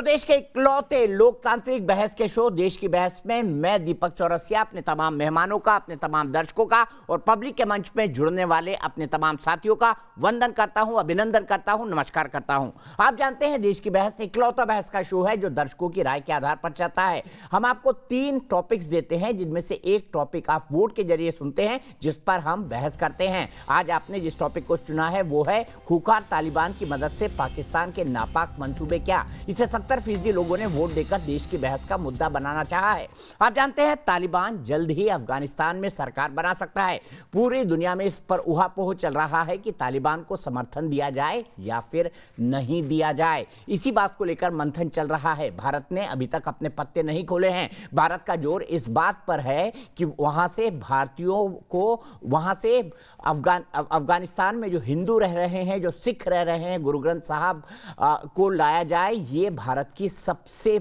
देश के इकलौते लोकतांत्रिक बहस के शो देश की बहस में मैं दीपक चौरसिया अपने तमाम मेहमानों का, अपने तमाम दर्शकों का और पब्लिक के मंच में जुड़ने वाले अपने तमाम साथियों का वंदन करता हूं, अभिनंदन करता हूं, नमस्कार करता हूं। आप जानते हैं देश की बहस इकलौता बहस का शो है जो दर्शकों की राय के आधार पर चलता है। हम आपको 3 टॉपिक्स देते हैं जिनमें से एक टॉपिक आप वोट के जरिए सुनते हैं जिस पर हम बहस करते हैं। आज आपने जिस टॉपिक को चुना है वो है खूंखार तालिबान की मदद से पाकिस्तान के नापाक मंसूबे क्या। इसे 70% लोगों ने वोट देकर देश की बहस का मुद्दा बनाना चाहा है। आप जानते हैं तालिबान जल्द ही अफगानिस्तान में सरकार बना सकता है। पूरी दुनिया में इस पर उहापोह चल रहा है कि तालिबान को समर्थन दिया जाए या फिर नहीं दिया जाए। इसी बात को लेकर मंथन चल रहा है। भारत ने अभी तक अपने पत्ते नहीं खोले हैं। भारत का जोर इस बात पर है कि वहां से भारतीयों को वहां से अफगानिस्तान में जो हिंदू रह रहे हैं, जो सिख रह रहे हैं, गुरु ग्रंथ साहब को लाया जाए। ये भारत की सबसे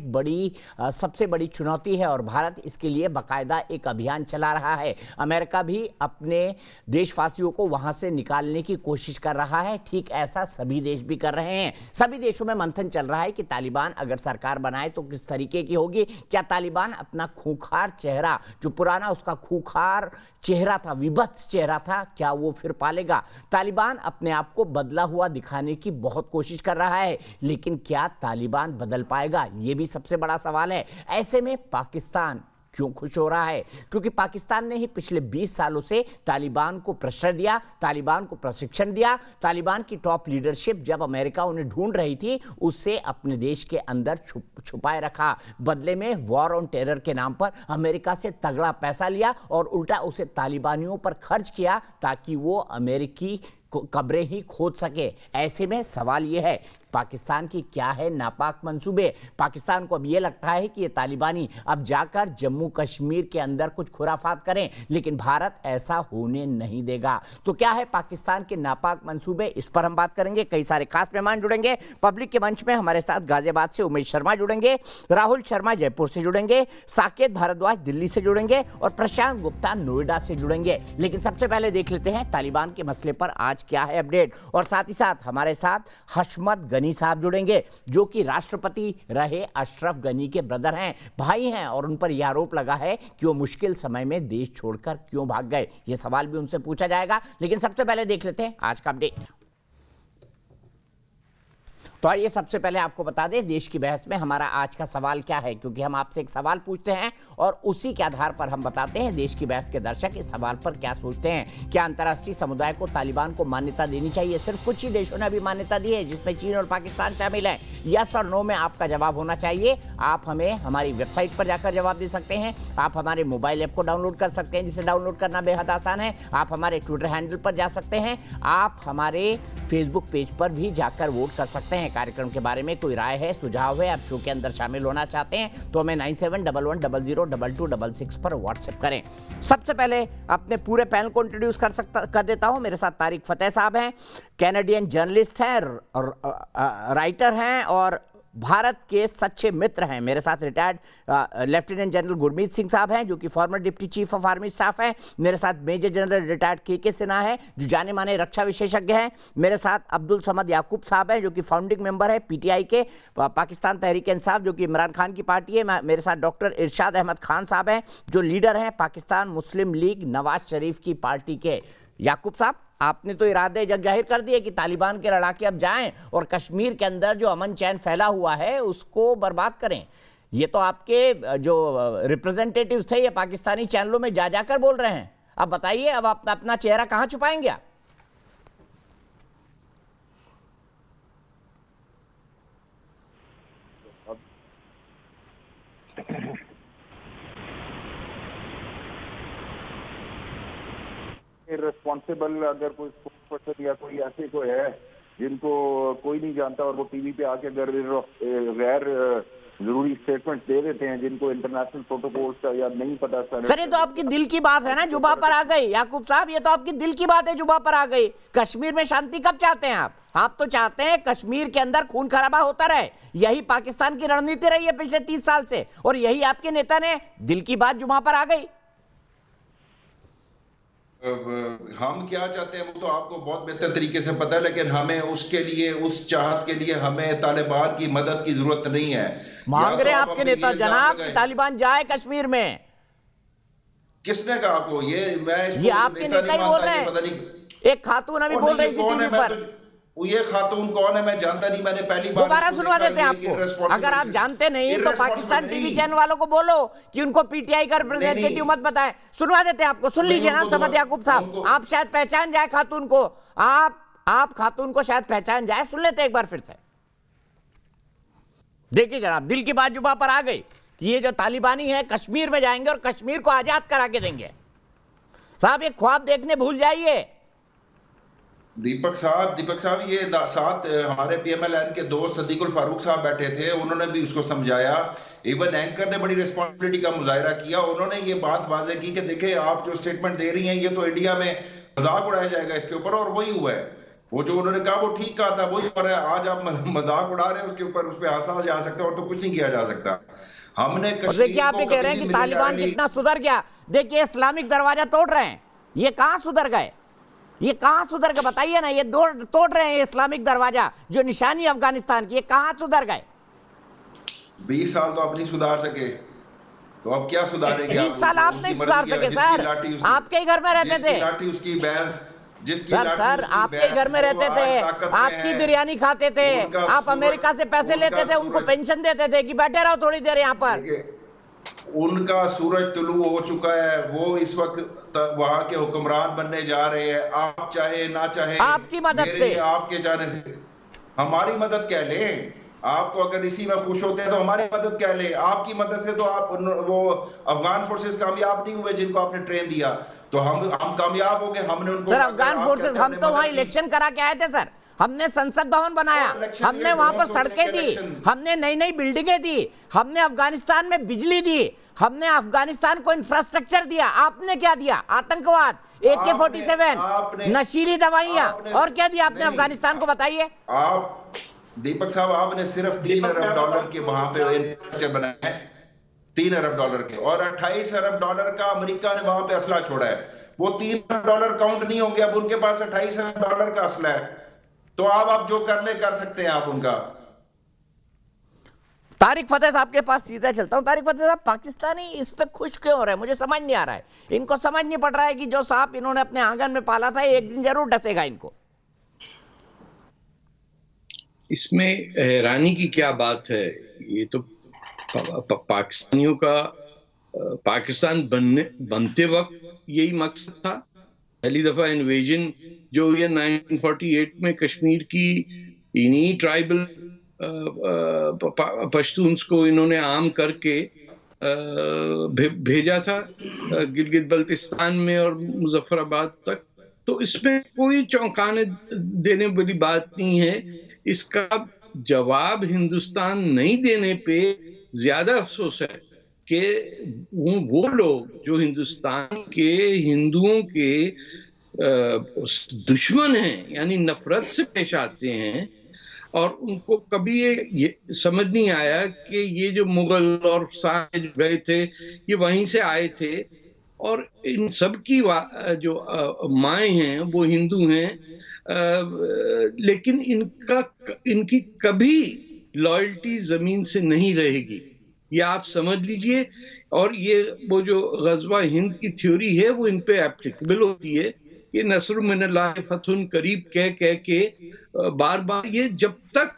बड़ी चुनौती है और भारत इसके लिए बाकायदा एक अभियान चला रहा है। अमेरिका भी अपने देशवासियों को वहां से निकालने की कोशिश कर रहा है। ठीक ऐसा सभी देश भी कर रहे हैं। सभी देशों में मंथन चल रहा है कि तालिबान अगर सरकार बनाए तो किस तरीके की होगी। क्या तालिबान अपना खूंखार चेहरा, जो पुराना उसका खूंखार चेहरा था, विभत्स चेहरा था, क्या वो फिर पालेगा। तालिबान अपने आप को बदला हुआ दिखाने की बहुत कोशिश कर रहा है, लेकिन क्या तालिबान बदल पाएगा, ये भी सबसे बड़ा सवाल है। ऐसे में पाकिस्तान क्यों खुश हो रहा है? क्योंकि पाकिस्तान ने ही पिछले 20 सालों से तालिबान को प्रश्रय दिया, तालिबान को प्रशिक्षण दिया। तालिबान की टॉप लीडरशिप जब अमेरिका उन्हें ढूंढ रही थी उससे अपने देश के अंदर छुपाए रखा। बदले में वॉर ऑन टेरर के नाम पर अमेरिका से तगड़ा पैसा लिया और उल्टा उसे तालिबानियों पर खर्च किया ताकि वो अमेरिकी कब्रें ही खोद सके। ऐसे में सवाल यह है पाकिस्तान की क्या है नापाक मंसूबे। पाकिस्तान को अब यह लगता है कि ये तालिबानी अब जाकर जम्मू कश्मीर के अंदर कुछ खुराफात करें, लेकिन भारत ऐसा होने नहीं देगा। तो क्या है पाकिस्तान के नापाक मंसूबे, इस पर हम बात करेंगे। कई सारे खास मेहमान जुड़ेंगे पब्लिक के मंच में। हमारे साथ गाजियाबाद से उमेश शर्मा जुड़ेंगे, राहुल शर्मा जयपुर से जुड़ेंगे, साकेत भारद्वाज दिल्ली से जुड़ेंगे और प्रशांत गुप्ता नोएडा से जुड़ेंगे। लेकिन सबसे पहले देख लेते हैं तालिबान के मसले पर आज क्या है अपडेट। और साथ ही साथ हमारे साथ हशमत गनी साहब जुड़ेंगे जो कि राष्ट्रपति रहे अशरफ गनी के ब्रदर हैं, भाई हैं, और उन पर यह आरोप लगा है कि वो मुश्किल समय में देश छोड़कर क्यों भाग गए। यह सवाल भी उनसे पूछा जाएगा। लेकिन सबसे पहले देख लेते हैं आज का अपडेट। तो आइए सबसे पहले आपको बता दें देश की बहस में हमारा आज का सवाल क्या है, क्योंकि हम आपसे एक सवाल पूछते हैं और उसी के आधार पर हम बताते हैं देश की बहस के दर्शक इस सवाल पर क्या सोचते हैं। क्या अंतर्राष्ट्रीय समुदाय को तालिबान को मान्यता देनी चाहिए? सिर्फ कुछ ही देशों ने अभी मान्यता दी है जिसमें चीन और पाकिस्तान शामिल है। यस और नो में आपका जवाब होना चाहिए। आप हमें हमारी वेबसाइट पर जाकर जवाब दे सकते हैं। आप हमारे मोबाइल ऐप को डाउनलोड कर सकते हैं जिसे डाउनलोड करना बेहद आसान है। आप हमारे ट्विटर हैंडल पर जा सकते हैं। आप हमारे फेसबुक पेज पर भी जाकर वोट कर सकते हैं। कार्यक्रम के बारे में कोई राय है, सुझाव है, आप शो के अंदर शामिल होना चाहते हैं तो हमें 9711002266 पर व्हाट्सएप करें। सबसे पहले अपने पूरे पैनल को इंट्रोड्यूस कर देता हूं। मेरे साथ तारिक फतेह साहब हैं, कैनेडियन जर्नलिस्ट हैं और राइटर हैं और भारत के सच्चे मित्र हैं। मेरे साथ retired lieutenant general Gurmeet Singh साहब हैं जो कि farmer deputy chief of army staff हैं। मेरे साथ मेजर जनरल रिटायर्ड के सिन्हा है जो जाने माने रक्षा विशेषज्ञ हैं। मेरे साथ अब्दुल समद याकूब साहब हैं जो कि फाउंडिंग मेंबर है पीटीआई के, पाकिस्तान तहरीक इंसाफ, जो कि इमरान खान की पार्टी है। मेरे साथ डॉक्टर इरशाद अहमद खान साहब हैं जो लीडर हैं पाकिस्तान मुस्लिम लीग नवाज शरीफ की पार्टी के। याकूब साहब, आपने तो इरादे जग जाहिर कर दिए कि तालिबान के लड़ाके अब जाएं और कश्मीर के अंदर जो अमन चैन फैला हुआ है उसको बर्बाद करें। ये तो आपके जो रिप्रेजेंटेटिव्स थे ये पाकिस्तानी चैनलों में जा जाकर बोल रहे हैं। अब बताइए, अब आप अपना चेहरा कहां छुपाएंगे आप? रिस्पॉन्सिबल अगर कोई पर्सन या कोई ऐसे कोई है जिनको कोई नहीं जानता और वो टीवी पे आके अगर गैर जरूरी स्टेटमेंट दे देते हैं जिनको इंटरनेशनल प्रोटोकॉल का या नहीं पता। सर ये तो आपकी दिल की बात है ना, जुबा पर आ गई। याकूब साहब, ये तो आपकी दिल की बात है, जुबा पर आ गई। कश्मीर में शांति कब चाहते हैं आप? आप तो चाहते हैं कश्मीर के अंदर खून खराबा होता रहे। यही पाकिस्तान की रणनीति रही है पिछले 30 साल से और यही आपके नेता ने दिल की बात जुबा पर आ गई। हम क्या चाहते हैं वो तो आपको बहुत बेहतर तरीके से पता है, लेकिन हमें उसके लिए, उस चाहत के लिए हमें तालिबान की मदद की जरूरत नहीं है। मांग रहे तो आप आपके अपने नेता ये इल्जाम जनाब कि लगाएं। तालिबान जाए कश्मीर में। किसने कहा आपको? ये मैं ये इसको आपके नेता नेता नहीं ही बोल मानता, रहे ये हैं। पता नहीं। एक खातून अभी और बोल नहीं, ये रही थी कौन टीवी है? मैं पर। तो ये खातून कौन है? मैं जानता नहीं, मैंने पहली बार दोबारा इसको सुनवा देखा। देते हैं ये आपको। अगर आप इर्रेस्पॉन्सिबल जानते नहीं तो पाकिस्तान टीवी नहीं। चैनल वालों को बोलो कि उनको पीटीआई का रिप्रेजेंटेटिव मत बताएं। सुनवा देते हैं आपको। सुन नहीं, लीजिए ना उनको समद याकूब साहब, आप शायद पहचान जाए खातून को। आप खातून को शायद पहचान जाए। सुन लेते हैं एक बार फिर से। देखिए जनाब, दिल की बात जुबा पर आ गई कि ये जो तालिबानी है कश्मीर में जाएंगे और कश्मीर को आजाद करा के देंगे। साहब ये ख्वाब देखने भूल जाइए। दीपक साहब, ये साथ हमारे पीएमएलएन के दोस्त सदीकुल फारूक साहब बैठे थे, उन्होंने भी उसको समझाया। इवन एंकर ने बड़ी रिस्पॉन्सिबिलिटी का मुजाहरा किया। उन्होंने ये बात वाज़ेह की कि देखिए आप जो स्टेटमेंट दे रही हैं ये तो इंडिया में मजाक उड़ाया जाएगा इसके ऊपर, और वही हुआ है। वो जो उन्होंने कहा वो ठीक कहा था, वही हो रहा है। आज आप मजाक उड़ा रहे हैं उसके ऊपर, उस पर हंसा जा सकता है और तो कुछ नहीं किया जा सकता। हमने और देखिए आप ये कह रहे हैं कि तालिबान कितना सुधर गया। देखिए इस्लामिक दरवाजा तोड़ रहे हैं। ये कहां सुधर गए? ये कहां सुधर गए बताइए ना। ये तोड़ रहे हैं इस्लामिक दरवाजा जो निशानी अफगानिस्तान की। ये कहां सुधर गए? 20 साल तो आप नहीं सुधार सके, तो अब क्या सुधारेंगे? 20 साल आप नहीं सुधार सके सर। आपके ही घर में रहते थे लाठी उसकी बहस, सर आपके घर में रहते थे, आपकी बिरयानी खाते थे, आप अमेरिका से पैसे लेते थे, उनको पेंशन देते थे कि बैठे रहो थोड़ी देर यहाँ पर। उनका सूरज तुलू हो चुका है, वो इस वक्त वहां के हुक्मरान बनने जा रहे हैं। आप चाहे ना चाहे, आपकी मदद से, आपके जाने से हमारी मदद क्या लें? आपको अगर इसी में खुश होते हैं तो हमारी मदद क्या ले? आपकी मदद से तो आप वो अफगान फोर्सेस कामयाब नहीं हुए जिनको आपने ट्रेन दिया, तो हम कामयाब हो गए। हमने उनको सर अफगान फोर्सेस, हम तो वहां इलेक्शन करा के आए थे सर। हमने संसद भवन बनाया, हमने वहां पर सड़कें दी, हमने नई नई बिल्डिंगें दी, हमने अफगानिस्तान में बिजली दी, हमने अफगानिस्तान को इंफ्रास्ट्रक्चर दिया। आपने क्या दिया? आतंकवाद, AK-47, नशीली दवाइयां, और क्या दिया आपने अफगानिस्तान को बताइए? आप दीपक साहब, आपने सिर्फ $3 अरब के वहां पे इंफ्रास्ट्रक्चर बनाया है, $3 अरब के, और $28 अरब का अमेरिका ने वहां पे असला छोड़ा है। वो $3 अरब काउंट नहीं होंगे, अब उनके पास $28 अरब का असला है। तो आप जो कर सकते हैं आप उनका। तारिक फतेह साहब के पास सीधा चलता हूं। तारिक फतेह साहब, पाकिस्तानी इस पे खुश क्यों हो रहे हैं? मुझे समझ नहीं आ रहा है। इनको समझ नहीं पड़ रहा है कि जो सांप इन्होंने अपने आंगन में पाला था एक दिन जरूर डसेगा इनको। इसमें हैरानी की क्या बात है? ये तो पाकिस्तानियों का पाकिस्तान बनते वक्त यही मकसद था। पहली दफा इन्वेजन जो ये 1948 में कश्मीर की इन्हीं ट्राइबल पश्तून्स को इन्होंने आम करके भेजा था गिलगित बल्तिस्तान में और मुजफ्फराबाद तक। तो इसमें कोई चौंकाने देने वाली बात नहीं है। इसका जवाब हिंदुस्तान नहीं देने पे ज्यादा अफसोस है कि वो लोग जो हिंदुस्तान के हिंदुओं के दुश्मन हैं, यानी नफरत से पेश आते हैं, और उनको कभी ये समझ नहीं आया कि ये जो मुगल और सारे गए थे ये वहीं से आए थे, और इन सब की जो माएँ हैं वो हिंदू हैं, लेकिन इनकी कभी लॉयल्टी जमीन से नहीं रहेगी, ये आप समझ लीजिए। और ये वो जो गज़वा हिंद की थ्योरी है वो इन पे एप्लीकेबल होती है। ये नस्र मिनल्लाह फतहुन करीब कह के बार बार ये जब तक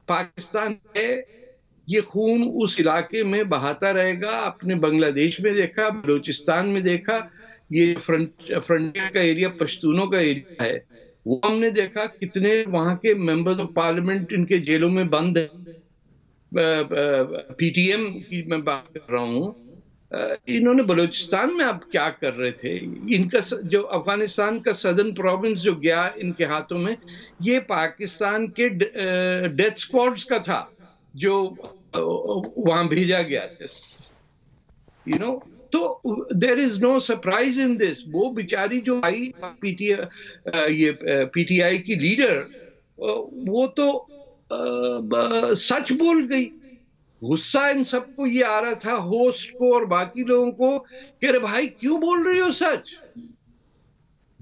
पाकिस्तान है ये खून उस इलाके में बहाता रहेगा। आपने बांग्लादेश में देखा, बलूचिस्तान में देखा, ये फ्रंटियर का एरिया पश्तूनों का एरिया है, वो हमने देखा कितने वहां के मेंबर्स ऑफ पार्लियामेंट इनके जेलों में बंद है। PTM की मैं बात कर रहा हूँ। इन्होंने बलूचिस्तान में अब क्या कर रहे थे? इनका जो अफगानिस्तान का सदर्न प्रोविंस जो गया इनके हाथों में, ये पाकिस्तान के डेथ स्क्वाड्स का था जो वहां भेजा गया, तो there is no surprise in this. वो बेचारी जो आई PTI की लीडर, वो तो सच बोल गई। गुस्सा इन सबको ये आ रहा था, होस्ट को और बाकी लोगों को, कि अरे भाई क्यों बोल रही हो सच?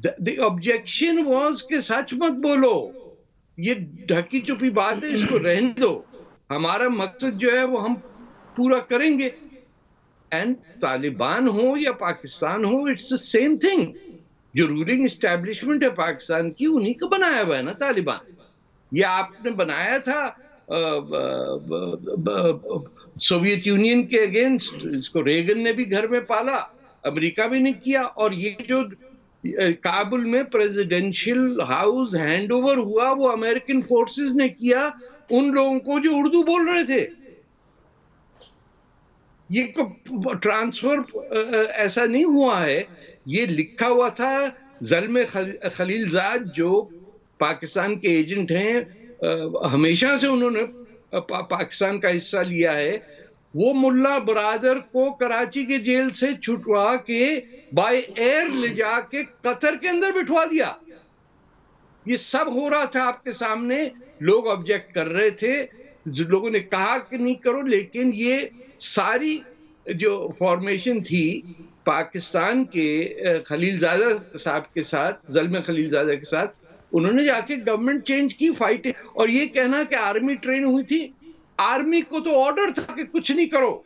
द ऑब्जेक्शन वाज कि सच मत बोलो, ये ढकी छुपी बात है, इसको रहने दो, हमारा मकसद जो है वो हम पूरा करेंगे। एंड तालिबान हो या पाकिस्तान हो, इट्स द सेम थिंग। जो रूलिंग एस्टेब्लिशमेंट है पाकिस्तान की, उन्हीं को बनाया हुआ है ना तालिबान। ये आपने बनाया था सोवियत यूनियन के अगेंस्ट, इसको रेगन ने भी घर में पाला, अमेरिका भी ने किया। और ये जो काबुल में प्रेसिडेंशियल हाउस हैंडओवर हुआ, वो अमेरिकन फोर्सेस ने किया उन लोगों को जो उर्दू बोल रहे थे। ये ट्रांसफर ऐसा नहीं हुआ है, ये लिखा हुआ था। ज़ल्मे खलीलजाद जो पाकिस्तान के एजेंट हैं, हमेशा से उन्होंने पाकिस्तान का हिस्सा लिया है, वो मुल्ला बरादर को कराची के जेल से छुटवा के बाय एयर ले जाके कतर के अंदर बिठवा दिया। ये सब हो रहा था आपके सामने, लोग ऑब्जेक्ट कर रहे थे, लोगों ने कहा कि नहीं करो, लेकिन ये सारी जो फॉर्मेशन थी पाकिस्तान के खलीलजादा साहब के साथ, ज़ल्मे खलीलजादा के साथ, उन्होंने जाके गवर्नमेंट चेंज की, फाइट। और ये कहना कि आर्मी ट्रेन हुई थी, आर्मी को तो ऑर्डर था कि कुछ नहीं करो।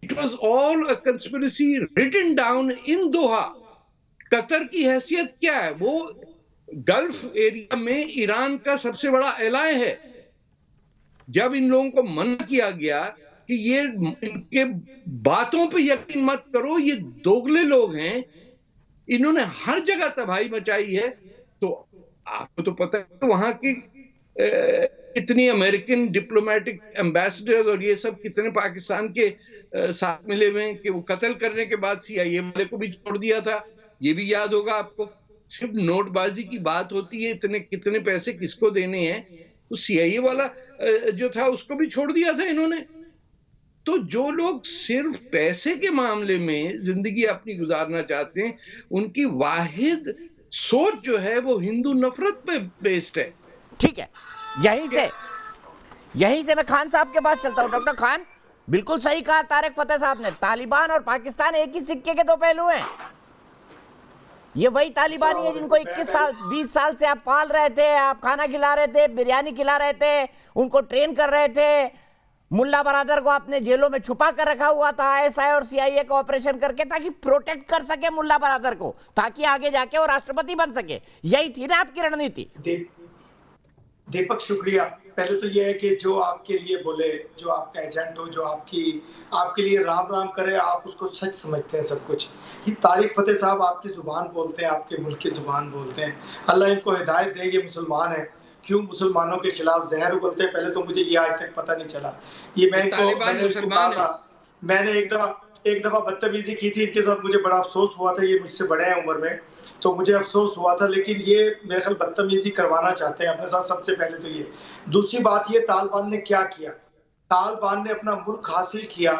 It was all a conspiracy written down in Doha. Qatar की हैसियत क्या है? वो गल्फ एरिया में ईरान का सबसे बड़ा एलाय है। जब इन लोगों को मना किया गया कि ये इनके बातों पे यकीन मत करो, ये दोगले लोग हैं, इन्होंने हर जगह तबाही मचाई है, तो आपको तो पता है वहां की कितनी अमेरिकन डिप्लोमेटिक एम्बेसडर्स और ये सब कितने पाकिस्तान के साथ मिले हुए हैं कि वो कत्ल करने के बाद CIA वाले को भी छोड़ दिया था। ये भी याद होगा आपको। सिर्फ नोटबाजी की बात होती है, इतने कितने पैसे किसको देने हैं, तो CIA वाला जो था उसको भी छोड़ दिया था इन्होंने। तो जो लोग सिर्फ पैसे के मामले में जिंदगी अपनी गुजारना चाहते हैं, उनकी वाहिद सोच जो है वो हिंदू नफरत पे बेस्ड है। ठीक है, यहीं से मैं खान साहब के पास चलता हूं। डॉक्टर खान, बिल्कुल सही कहा तारिक फतेह साहब ने, तालिबान और पाकिस्तान एक ही सिक्के के दो पहलू हैं। ये वही तालिबानी है जिनको 21 साल 20 साल से आप पाल रहे थे, आप खाना खिला रहे थे, बिरयानी खिला रहे थे, उनको ट्रेन कर रहे थे। मुल्ला बरादर को आपने जेलों में छुपा कर रखा हुआ था ISI और CIA का ऑपरेशन करके, ताकि प्रोटेक्ट कर सके मुल्ला बरादर को, ताकि आगे जाके वो राष्ट्रपति बन सके। यही थी ना आपकी रणनीति? दीपक, शुक्रिया। पहले तो ये है कि जो आपके लिए बोले, जो आपका एजेंट हो, जो आपके लिए राम राम करे, आप उसको सच समझते हैं सब कुछ। ये तारिक फतेह साहब आपकी जुबान बोलते हैं, आपके मुल्क की जुबान बोलते हैं। अल्लाह इनको हिदायत दे, ये मुसलमान है, क्यों मुसलमानों के खिलाफ जहर उगलते हैं, पहले तो मुझे ये आज तक पता नहीं चला। ये मैंने एक दफा बदतमीजी की थी इनके साथ, मुझे बड़ा अफसोस हुआ था। ये मुझसे बड़े हैं उम्र में, तो मुझे अफसोस हुआ था, लेकिन ये मेरे ख्याल बदतमीजी करवाना चाहते हैं अपने साथ। सबसे पहले तो ये। दूसरी बात, ये तालिबान ने क्या किया? तालिबान ने अपना मुल्क हासिल किया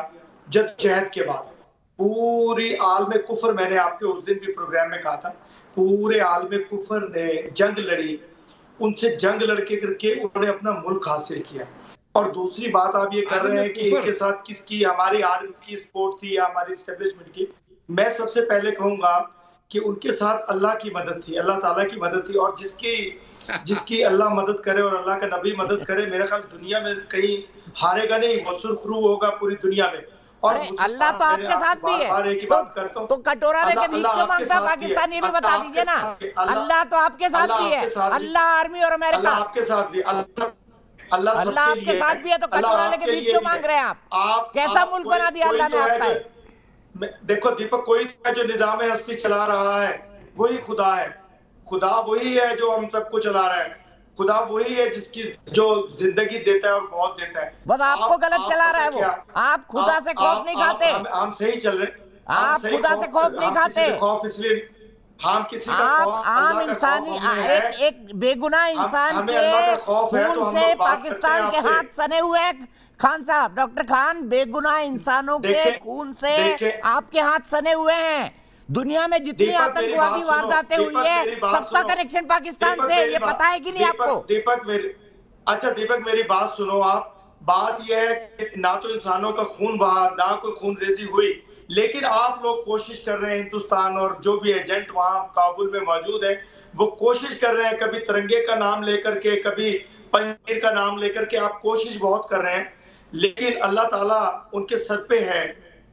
जद्दोजहद के बाद। पूरी आलम कुफर, मैंने आपके उस दिन भी प्रोग्राम में कहा था, पूरे आलम कुफर ने जंग लड़ी, उनसे जंग लड़के करके उन्होंने अपना मुल्क हासिल किया। और दूसरी बात आप ये कर रहे हैं कि इनके साथ किसकी, हमारी आर्मी की सपोर्ट थी या हमारी एस्टेब्लिशमेंट की। मैं सबसे पहले कहूंगा कि उनके साथ अल्लाह की मदद थी, अल्लाह ताला की मदद थी। और जिसकी अल्लाह मदद करे और अल्लाह का नबी मदद करे, मेरे ख्याल दुनिया में कहीं हारेगा नहीं, वो सुरखरू होगा पूरी दुनिया में। और अल्लाह तो आपके साथ भी है, तो कटोरा लेके भीख क्यों मांगता है पाकिस्तान? ये भी बता दीजिए ना। अल्लाह तो आपके साथ भी है, अल्लाह, आर्मी और अमेरिका, आपके साथ भी, अल्लाह आपके साथ भी है, तो कटोरा लेके भीख क्यों मांग रहे हैं आप? कैसा मुल्क बना दिया अल्लाह ने आपका? देखो दीपक, कोई जो निजाम हस्ती चला रहा है वही खुदा है। खुदा वही है जो हम सबको चला रहा है। खुदा वही है जिसकी जो जिंदगी देता है और मौत देता है। बस आपको गलत चला रहा है वो। आप खुदा से खौफ नहीं खाते। हम सही चल रहे, आप खुदा से खौफ नहीं खाते। खौफ इसलिए हम किसी का खौफ, आम इंसानी, एक बेगुनाह इंसान के खून से पाकिस्तान के हाथ सने हुए हैं। खान साहब, डॉक्टर खान, बेगुनाह इंसानों के खून से आपके हाथ सने हुए हैं। दुनिया में जितनी आतंकवादी वारदातें हुई है, सबका कनेक्शन पाकिस्तान से, ये पता है कि नहीं आपको? दीपक मेरी बात सुनो। आप बात यह है कि ना तो इंसानों का खून बहा, ना कोई खून रेजी हुई, लेकिन आप लोग कोशिश कर रहे हैं, हिंदुस्तान और जो भी एजेंट वहां काबुल में मौजूद है वो कोशिश कर रहे हैं, कभी तिरंगे का नाम लेकर के, कभी पंजीर का नाम लेकर के, आप कोशिश बहुत कर रहे हैं, लेकिन अल्लाह ताला उनके सर पे है,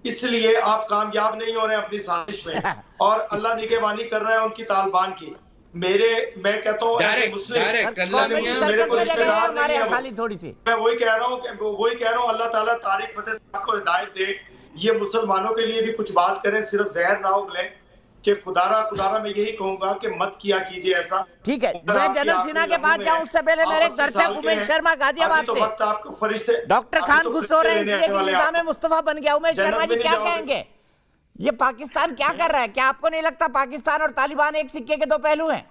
इसलिए आप कामयाब नहीं हो रहे हैं अपनी साजिश में, और अल्लाह निगहबानी कर रहा है उनकी तालिबान की। मैं कहता हूँ मुस्लिम मेरे को रिश्तेदार नहीं है, थोड़ी सी मैं वही कह रहा हूँ अल्लाह ताला तारिक फतेह साहब को हिदायत दे, ये मुसलमानों के लिए भी कुछ बात करें, सिर्फ जहर ना उगलें कि खुदारा मैं यही कहूंगा कि मत किया कीजिए ऐसा। ठीक है, मैं जनरल सिन्हा के पास जाऊं उससे पहले मेरे दर्शक उमेश शर्मा गाजियाबाद से आपको फरिश्ते डॉक्टर खान खुश हो रहे हैं इसलिए कि निजाम मुस्तफा बन गया। उमेश शर्मा जी क्या कहेंगे, ये पाकिस्तान क्या कर रहा है? क्या आपको नहीं लगता पाकिस्तान और तालिबान एक सिक्के के दो पहलू हैं?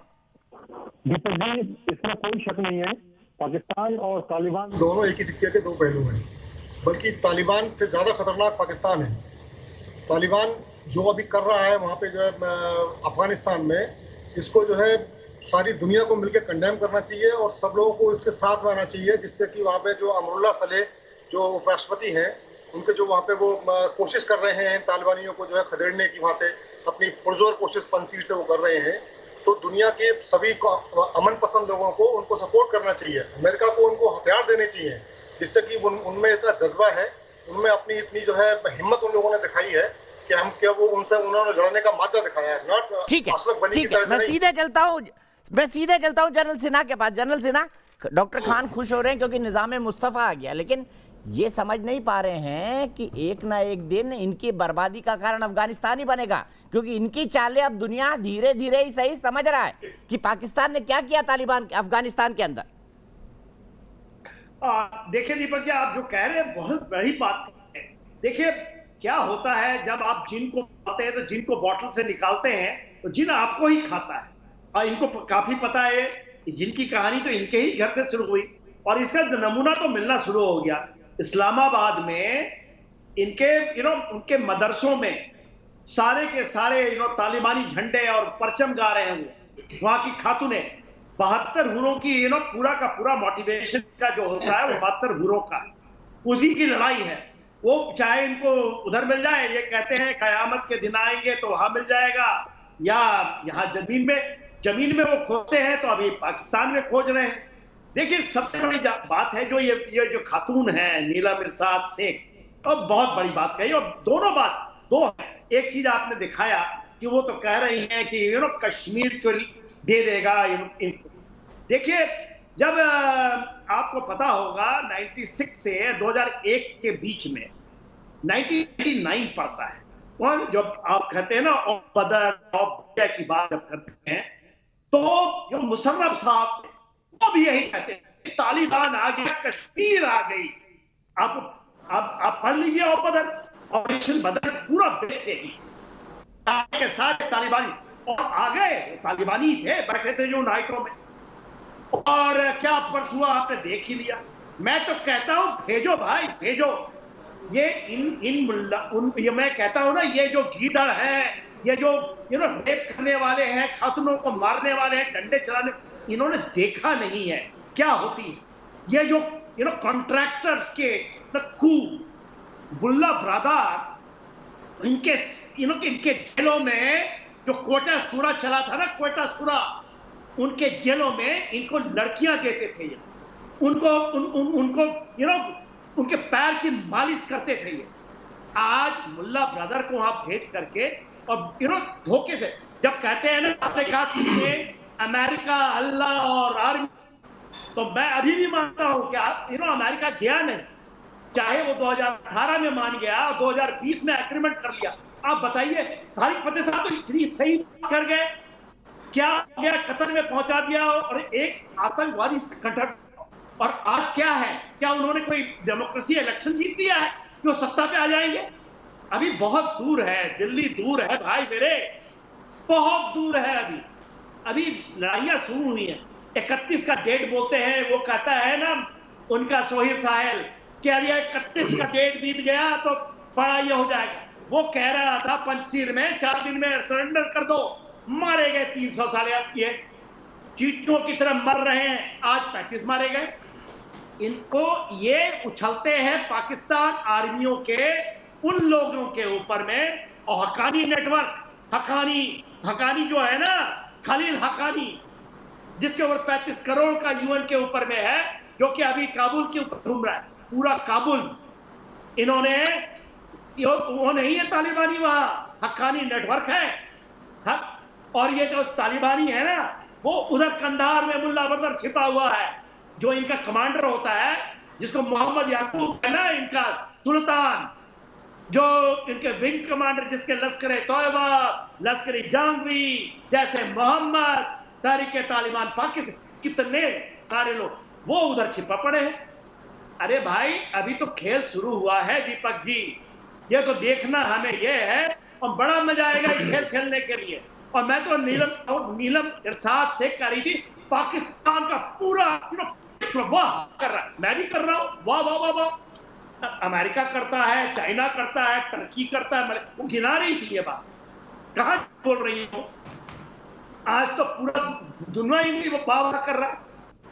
दीपक जी, इसमें कोई शक नहीं है, पाकिस्तान और तालिबान दोनों एक ही सिक्के के दो पहलू हैं, बल्कि तालिबान से ज्यादा खतरनाक पाकिस्तान है। तालिबान जो अभी कर रहा है वहाँ पे जो है अफगानिस्तान में, इसको जो है सारी दुनिया को मिलकर कंडेम करना चाहिए और सब लोगों को इसके साथ में आना चाहिए, जिससे कि वहाँ पे जो अमरुल्लाह सलेह जो उपराष्ट्रपति हैं, उनके जो वहाँ पे वो कोशिश कर रहे हैं तालिबानियों को जो है खदेड़ने की, वहाँ से अपनी पुरजोर कोशिश पंसीर से वो कर रहे हैं, तो दुनिया के सभी अमन पसंद लोगों को उनको सपोर्ट करना चाहिए। अमेरिका को उनको हथियार देने चाहिए, जिससे कि उनमें इतना जज्बा है, उनमें अपनी इतनी जो है हिम्मत उन लोगों ने दिखाई है कि हम क्या वो उन्होंने लड़ने का मादा दिखाया है। ठीक है, मैं सीधे चलता हूँ जनरल सिन्हा के पास। जनरल सिन्हा, डॉक्टर खान खुश हो रहे हैं क्योंकि निजाम मुस्तफा आ गया, लेकिन ये समझ नहीं पा रहे हैं कि एक ना एक दिन इनकी बर्बादी का कारण अफगानिस्तान ही बनेगा, क्योंकि इनकी चालें अब दुनिया धीरे धीरे ही सही समझ रहा है कि पाकिस्तान ने क्या किया तालिबान अफगानिस्तान के अंदर। देखिए दीपक जी, आप जो कह रहे हैं बहुत बड़ी बात है। देखिए क्या होता है, जब आप जिन को खाते हैं तो जिन को बॉटल से निकालते हैं तो जिन आपको ही खाता है, और इनको काफी पता है जिनकी कहानी तो इनके ही घर से शुरू हुई और इसका नमूना तो मिलना शुरू हो गया। इस्लामाबाद में इनके उनके मदरसों में सारे के सारे तालिबानी झंडे और परचम गा रहे हैं। वहां की खातूने 72 हुरों की पूरा का पूरा मोटिवेशन का जो होता है वो 72 हुरों का, उसी की लड़ाई है। वो चाहे इनको उधर मिल जाए, ये कहते हैं कयामत के दिन आएंगे तो वहां मिल जाएगा, या यहाँ जमीन में वो खोजते हैं तो अभी पाकिस्तान में खोज रहे हैं। देखिए सबसे बड़ी बात है जो ये जो खातून है नीला मिर्जाद शेख, और बहुत बड़ी बात कही, और दो है। एक चीज आपने दिखाया कि वो तो कह रही हैं कि कश्मीर को दे देगा इनको। देखिए जब आपको पता होगा 96 से 2001 के बीच में 1989 पड़ता है, और जब आप कहते हैं ना बदर की बात जब करते हैं तो जो मुशर्रफ साहब वो भी यही कहते हैं तालिबान आ गया, कश्मीर आ गई। आप पढ़ लीजिए ऑपरेशन बदर पूरा बेस्ट है, सारे तालिबानी और आ गए, तालिबानी थे, बैठे थे जो नाइटों में, और क्या परस हुआ आपने देख ही लिया। मैं तो कहता हूं भेजो भाई भेजो, ये ये मैं कहता हूं ना, ये जो गीदड़ है, ये जो रेप करने वाले हैं, खातूनों को मारने वाले हैं, डंडे चलाने, इन्होंने देखा नहीं है क्या होती है। ये जो कॉन्ट्रैक्टर्स के कू बुल्ला ब्रदर, इनके जेलों में जो कोटा सूरा चला था ना, कोटा सूरा, उनके जेलों में इनको लड़कियां देते थे, ये उनको उनके पैर की मालिश करते थे। ये आज मुल्ला ब्रदर को वहां भेज करके और धोखे से जब कहते हैं ना, आपने कहा अमेरिका, अल्लाह और आर्मी, तो मैं अभी भी मानता हूं कि अमेरिका गया नहीं, चाहे वो 2018 में मान गया और 2020 में एग्रीमेंट कर लिया। आप बताइए, तारिक फतेह साहब तो इतनी सही कर गए, क्या गया, कतर में पहुंचा दिया और एक आतंकवादी संगठन, और आज क्या है, क्या उन्होंने कोई डेमोक्रेसी इलेक्शन जीत लिया है जो सत्ता पे आ जाएंगे? अभी बहुत दूर है, दिल्ली दूर है भाई मेरे, बहुत दूर है। अभी लड़ाइयां शुरू हुई हैं। 31 का डेट बोलते हैं, वो कहता है ना उनका सोहेल साहेल, क्या 31 का डेट बीत गया तो बड़ा ये हो जाएगा। वो कह रहा था पंचशील में 4 दिन में सरेंडर कर दो, मारे गए 300 साल, ये चीटियों की तरह मर रहे हैं, आज 35 मारे गए। इनको ये उछलते हैं पाकिस्तान आर्मियों के उन लोगों के ऊपर में, और हक्कानी नेटवर्क, हक्कानी जो है ना, खलील हक्कानी, जिसके ऊपर 35 करोड़ का यूएन के ऊपर में है, जो कि अभी काबुल के ऊपर घूम रहा है, पूरा काबुल इन्होंने, वो नहीं है तालिबानी, वहां हक्कानी नेटवर्क है। और ये जो तालिबानी है ना, वो उधर कंधार में मुल्ला बदर छिपा हुआ है, जो इनका कमांडर होता है, जिसको मोहम्मद याकूब है ना, इनका सुल्तान, जो इनके विंग कमांडर, जिसके लश्कर तौयबा, लश्कर जंगवी जैसे मोहम्मद, तहरीक तालिबान पाकिस्तान, कितने सारे लोग वो उधर छिपा पड़े हैं। अरे भाई, अभी तो खेल शुरू हुआ है दीपक जी, ये तो देखना हमें ये है, और बड़ा मजा आएगा ये खेल खेलने के लिए। और मैं तो नीलम इरशाद से कह रही थी, पाकिस्तान का पूरा वाह कर रहा है, मैं भी कर रहा हूं, वाह वाह वाह वाह। अमेरिका करता है, चाइना करता है, टर्की करता है, वो गिना रही थी ये बात, कहां बोल रही हूं, आज तो पूरा दुनिया ही वाह वाह कर रहा है।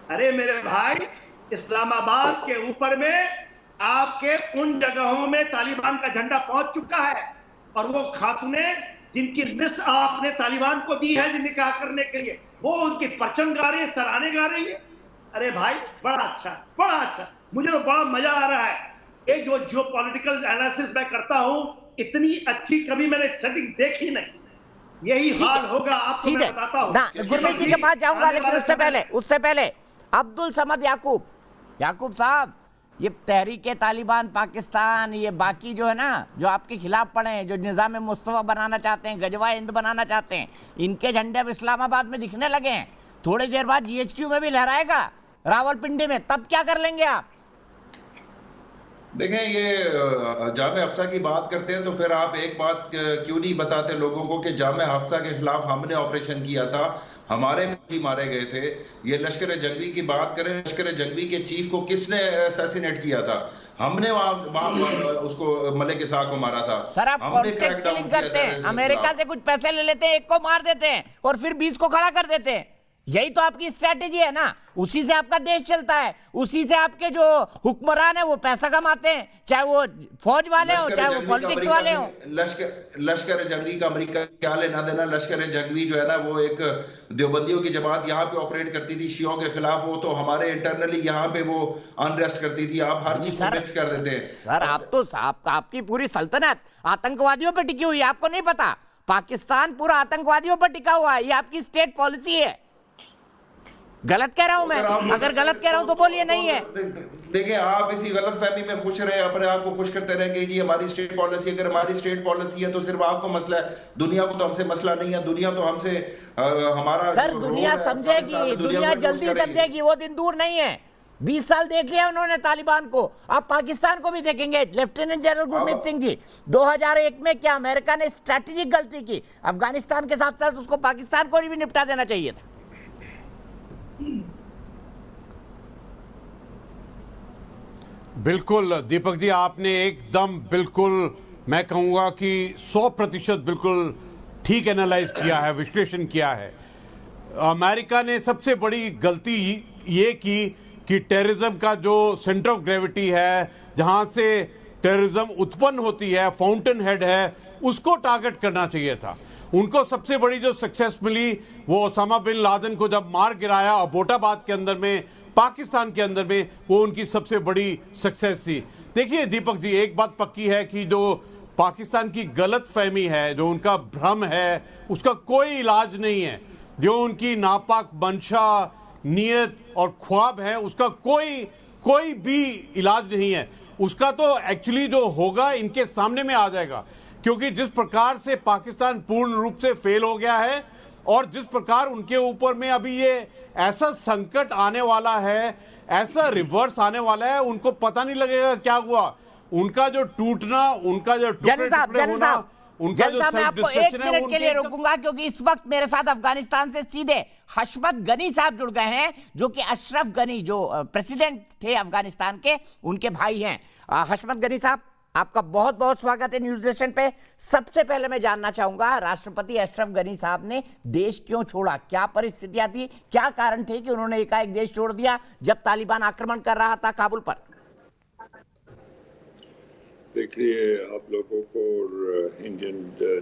अरे मेरे भाई, इस्लामाबाद के ऊपर में आपके उन जगहों में तालिबान का झंडा पहुंच चुका है, और वो खातूने जिनकी लिस्ट आपने तालिबान को दी है निकाह करने के लिए, वो उनकी परचम गा रही है, सराहने गा रही है। अरे भाई, बड़ा अच्छा, बड़ा अच्छा, मुझे तो बड़ा मजा आ रहा है। ये जो जियोपॉलिटिकल एनालिसिस मैं करता हूं, इतनी अच्छी कभी मैंने सेटिंग देखी नहीं। यही हाल होगा, आपको मैं बताता हूं। गुरमीत जी के पास जाऊंगा, लेकिन उससे पहले अब्दुल समद याकूब साहब, ये तहरीक तालिबान पाकिस्तान, ये बाकी जो है ना, जो आपके खिलाफ पड़े हैं, जो निज़ाम मुस्तफ़ा बनाना चाहते हैं, गजवा हिंद बनाना चाहते हैं, इनके झंडे अब इस्लामाबाद में दिखने लगे हैं। थोड़ी देर बाद GHQ में भी लहराएगा, रावलपिंडी में, तब क्या कर लेंगे आप? देखें, ये जामे हफ्सा की बात करते हैं तो फिर आप एक बात क्यों नहीं बताते लोगों को कि जामे हफ्सा के खिलाफ हमने ऑपरेशन किया था, हमारे भी मारे गए थे। ये लश्कर जंगवी की बात करें, लश्कर जंगवी के चीफ को किसने असैसिनेट किया था? हमने वहां उसको मलिक इसाक को मारा था। सर, आप कॉन्ट्रैक्ट किलिंग करते हैं, अमेरिका से कुछ पैसे ले लेते हैं, एक को मार देते हैं और फिर 20 को खड़ा कर देते हैं। यही तो आपकी स्ट्रेटेजी है ना, उसी से आपका देश चलता है, उसी से आपके जो हुक्मरान है वो पैसा कमाते हैं, चाहे वो फौज वाले हो, चाहे वो पॉलिटिक्स वाले हो। लश्कर जंगवी का अमेरिका क्या लेना देना? लश्कर जंगवी जो है ना, वो एक देवबंदियों की जमात यहाँ पे ऑपरेट करती थी शियों के खिलाफ, वो तो हमारे इंटरनली यहाँ पे वो अनरेस्ट करती थी। आप हर चीज को मिक्स कर देते हैं। सर, आप तो आपकी पूरी सल्तनत आतंकवादियों पे टिकी हुई है, आपको नहीं पता? पाकिस्तान पूरा आतंकवादियों पर टिका हुआ है, ये आपकी स्टेट पॉलिसी है। गलत कह रहा हूं मैं? अगर गलत कह रहा हूं तो बोलिए नहीं है। देखिए, आप इसी गलत फहमी में खुश रहे, अपने आप को खुश करते रहेंगे जी हमारी स्टेट पॉलिसी। अगर हमारी स्टेट पॉलिसी है तो सिर्फ आपको मसला है, दुनिया को तो हमसे मसला नहीं है। दुनिया तो हमसे हमारा सर, दुनिया समझेगी, दुनिया जल्दी समझेगी, वो दिन दूर नहीं है। 20 साल देख लिया उन्होंने तालिबान को, अब पाकिस्तान को भी देखेंगे। लेफ्टिनेंट जनरल गुरमीत सिंह जी, 2001 में क्या अमेरिका ने स्ट्रैटेजिक गलती की? अफगानिस्तान के साथ साथ उसको पाकिस्तान को भी निपटा देना चाहिए था। बिल्कुल दीपक जी, आपने एकदम बिल्कुल, मैं कहूँगा कि 100% बिल्कुल ठीक एनालाइज किया है, विश्लेषण किया है। अमेरिका ने सबसे बड़ी गलती ये की कि टेररिज्म का जो सेंटर ऑफ ग्रेविटी है, जहाँ से टेररिज्म उत्पन्न होती है, फाउंटेन हेड है, उसको टारगेट करना चाहिए था। उनको सबसे बड़ी जो सक्सेस मिली वो ओसामा बिन लादेन को जब मार गिराया अबोटाबाद के अंदर में, पाकिस्तान के अंदर में, वो उनकी सबसे बड़ी सक्सेस थी। देखिए दीपक जी, एक बात पक्की है कि जो पाकिस्तान की गलत फहमी है, जो उनका भ्रम है, उसका कोई इलाज नहीं है। जो उनकी नापाक मंशा, नीयत और ख्वाब है, उसका कोई भी इलाज नहीं है। उसका तो एक्चुअली जो होगा इनके सामने में आ जाएगा, क्योंकि जिस प्रकार से पाकिस्तान पूर्ण रूप से फेल हो गया है और जिस प्रकार उनके ऊपर में अभी ये ऐसा संकट आने वाला है, ऐसा रिवर्स आने वाला है, उनको पता नहीं लगेगा क्या हुआ। उनका जो टूटना, उनका जो टुकड़े होना, उनका जो सेल्फ डिस्ट्रक्शन है, एक मिनट के लिए रुकूंगा, क्योंकि इस वक्त मेरे साथ अफगानिस्तान से सीधे हशमत गनी साहब जुड़ गए हैं, जो कि अशरफ गनी, जो प्रेसिडेंट थे अफगानिस्तान के, उनके भाई हैं। हशमत गनी साहब, आपका बहुत बहुत स्वागत है न्यूज नेशन पे। सबसे पहले मैं जानना चाहूंगा, राष्ट्रपति अशरफ गनी साहब ने देश क्यों छोड़ा? क्या परिस्थितियां थी, क्या कारण थे कि उन्होंने एकाएक देश छोड़ दिया जब तालिबान आक्रमण कर रहा था काबुल पर? देखिए, आप लोगों को और इंडियन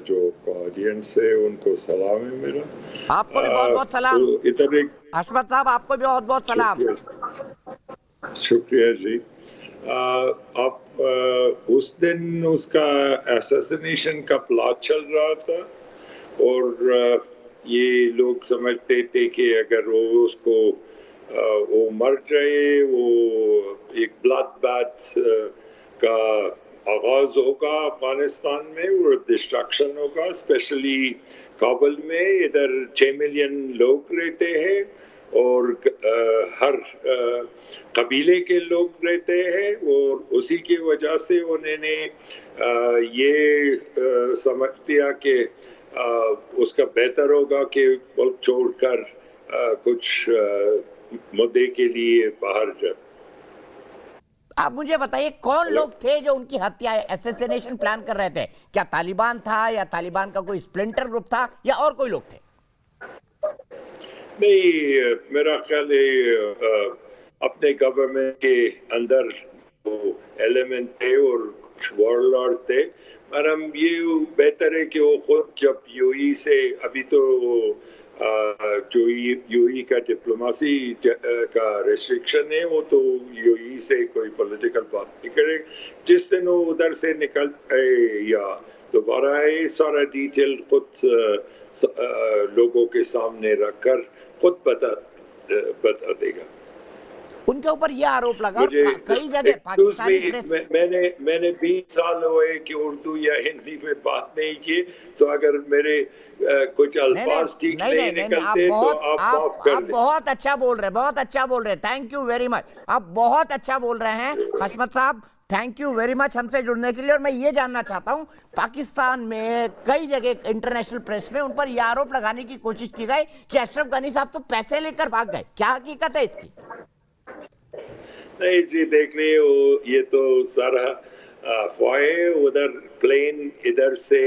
जो ऑडियंस है उनको सलाम है मेरा। आपको भी बहुत बहुत सलाम। तो इधर एक हशमत साहब, आपको भी बहुत बहुत सलाम। शुक्रिया जी। आप उस दिन उसका असैसिनेशन का प्लॉट चल रहा था और ये लोग समझते थे कि अगर वो उसको वो मर जाए, वो एक ब्लड बैथ का आगाज होगा अफगानिस्तान में और डिस्ट्रक्शन होगा, स्पेशली काबुल में। इधर 6 मिलियन लोग रहते हैं और हर कबीले के लोग रहते हैं और उसी की वजह से उन्होंने ये समझ लिया कि उसका बेहतर होगा कि मुल्क छोड़कर कुछ मुद्दे के लिए बाहर जाए। आप मुझे बताइए, कौन लोग थे जो उनकी हत्या, असैसिनेशन प्लान कर रहे थे? क्या तालिबान था या तालिबान का कोई स्प्लिंटर ग्रुप था या और कोई लोग थे? नहीं, मेरा ख्याल है अपने गवर्नमेंट के अंदर वो एलिमेंट थे और कुछ वॉरलॉर्ड थे। मगर ये बेहतर है कि वो खुद जब यूएई से, अभी तो जो यूएई का डिप्लोमेसी का रेस्ट्रिक्शन है, वो तो यूएई से कोई पॉलिटिकल बात नहीं करे। जिस दिन वो उधर से निकल या दोबारा आए, सारा डिटेल खुद लोगों के सामने रखकर खुद बता देगा। उनके ऊपर यह आरोप लगा कई जगह पाकिस्तानी प्रेस। मैंने 20 साल हुए कि उर्दू या हिंदी में बात नहीं की, तो अगर मेरे कुछ अल्फाज ठीक नहीं निकलते तो आप माफ कर लें। बहुत अच्छा बोल रहे, बहुत अच्छा बोल रहे। थैंक यू वेरी मच, आप बहुत अच्छा बोल रहे हैं हशमत साहब। थैंक यू वेरी मच हमसे जुड़ने के लिए। और मैं ये जानना चाहता हूं, पाकिस्तान में कई जगह इंटरनेशनल प्रेस में उन पर यह आरोप लगाने की कोशिश की गई कि अशरफ गनी साहब तो पैसे लेकर भाग गए। क्या हकीकत है इसकी? नहीं जी, देख लिए ये तो सारा अफवाह। उधर प्लेन इधर से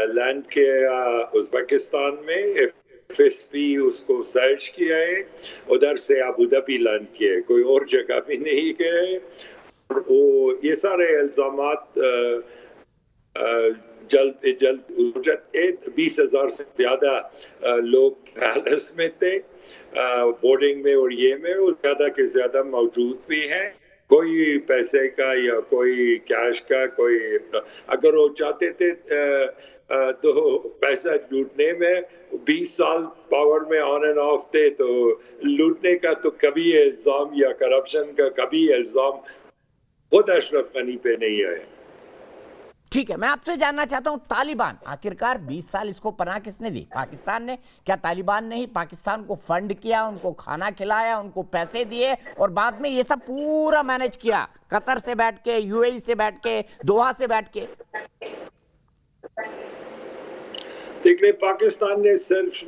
लैंड किया उज़्बेकिस्तान में, एफएसपी उसको सर्च किया है, उधर से अबू धाबी लैंड किया है, कोई और जगह भी नहीं गया है। वो ये सारे इल्जामात जल्द 20,000 से ज्यादा लोग पैलेस में थे, बोर्डिंग में और ये में, वो ज्यादा के ज्यादा मौजूद भी हैं। कोई पैसे का या कोई कैश का कोई, अगर वो चाहते थे तो पैसा लूटने में 20 साल पावर में ऑन एंड ऑफ थे, तो लूटने का तो कभी इल्जाम या करप्शन का कभी इल्जाम खुद अशरफ गनी पे नहीं आया। ठीक है, मैं आपसे जानना चाहता हूं, तालिबान आखिरकार 20 साल इसको पनाह किसने दी? पाकिस्तान ने? क्या तालिबान ने ही पाकिस्तान को फंड किया, उनको खाना खिलाया, उनको पैसे दिए और बाद में ये सब पूरा मैनेज किया कतर से बैठ के, यूएई से बैठ के, दोहा से बैठ के? देखिए, पाकिस्तान ने सिर्फ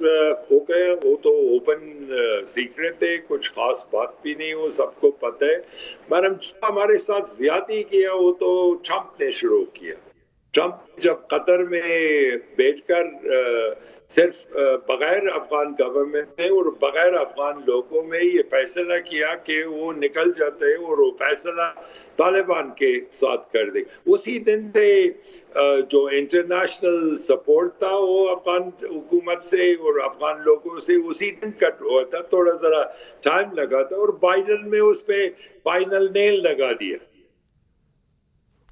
हो गया, वो तो ओपन सीक्रेट है, कुछ खास बात भी नहीं, वो सबको पता है। मगर हमारे साथ ज्यादती किया वो तो ट्रंप ने शुरू किया। ट्रंप जब कतर में बैठकर सिर्फ बगैर अफगान गवर्नमेंट में और बगैर अफगान लोगों में ये फैसला किया कि वो निकल जाते हैं और वो फैसला तालिबान के साथ कर दे, उसी दिन से जो इंटरनेशनल सपोर्ट था वो अफगान हुकूमत से और अफगान लोगों से उसी दिन कट हुआ था। थोड़ा जरा टाइम लगा था और बाइडन में उस पे फाइनल नेल लगा दिया।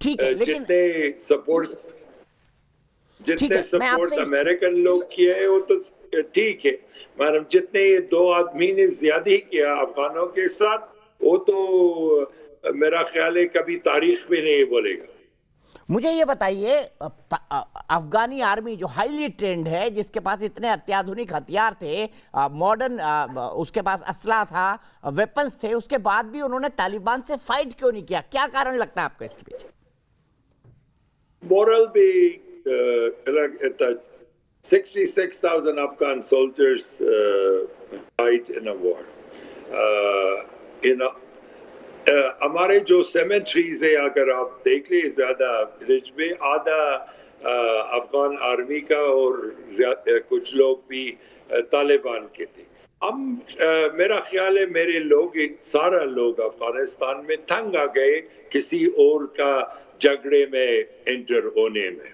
ठीक है, लेकिन जितने सपोर्ट अमेरिकन लोग किए हैं वो तो ठीक है, मगर जितने ये दो आदमी ने ज्यादा किया अफगानों के साथ, वो तो मेरा ख्याल है कभी तारीख में नहीं बोलेगा। मुझे ये बताइए, अफगानी आर्मी जो हाईली ट्रेंड है, जिसके पास इतने अत्याधुनिक हथियार थे, मॉडर्न उसके पास असला था, वेपन्स थे, उसके बाद भी उन्होंने तालिबान से फाइट क्यों नहीं किया? क्या कारण लगता है आपको इसके पीछे? मोरल भी 66,000 Afghan soldiers died in a war. हमारे जो सेमेंट्रीज है, अगर आप देख लें ज्यादा रिज में आधा अफगान आर्मी का और कुछ लोग भी तालिबान के थे। हम मेरा ख्याल है मेरे लोग सारा लोग अफगानिस्तान में तंग आ गए किसी और का झगड़े में एंटर होने में।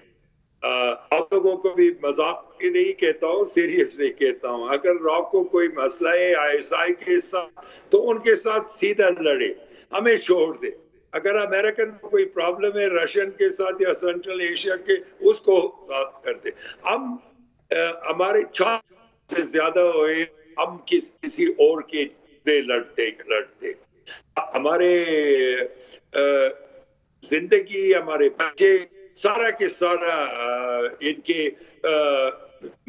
आप लोगों को भी मजाक नहीं कहता हूँ, सीरियसली कहता हूँ। अगर आपको कोई मसला है ISI के साथ तो उनके साथ सीधा लड़े, हमें छोड़ दे। अगर अमेरिकन को कोई प्रॉब्लम है रशियन के साथ या सेंट्रल एशिया के, उसको बात करते। हम हमारे 4 से ज्यादा हुए, हम किसी और के लिए लड़ते। हमारे जिंदगी, हमारे बच्चे, सारा के सारा इनके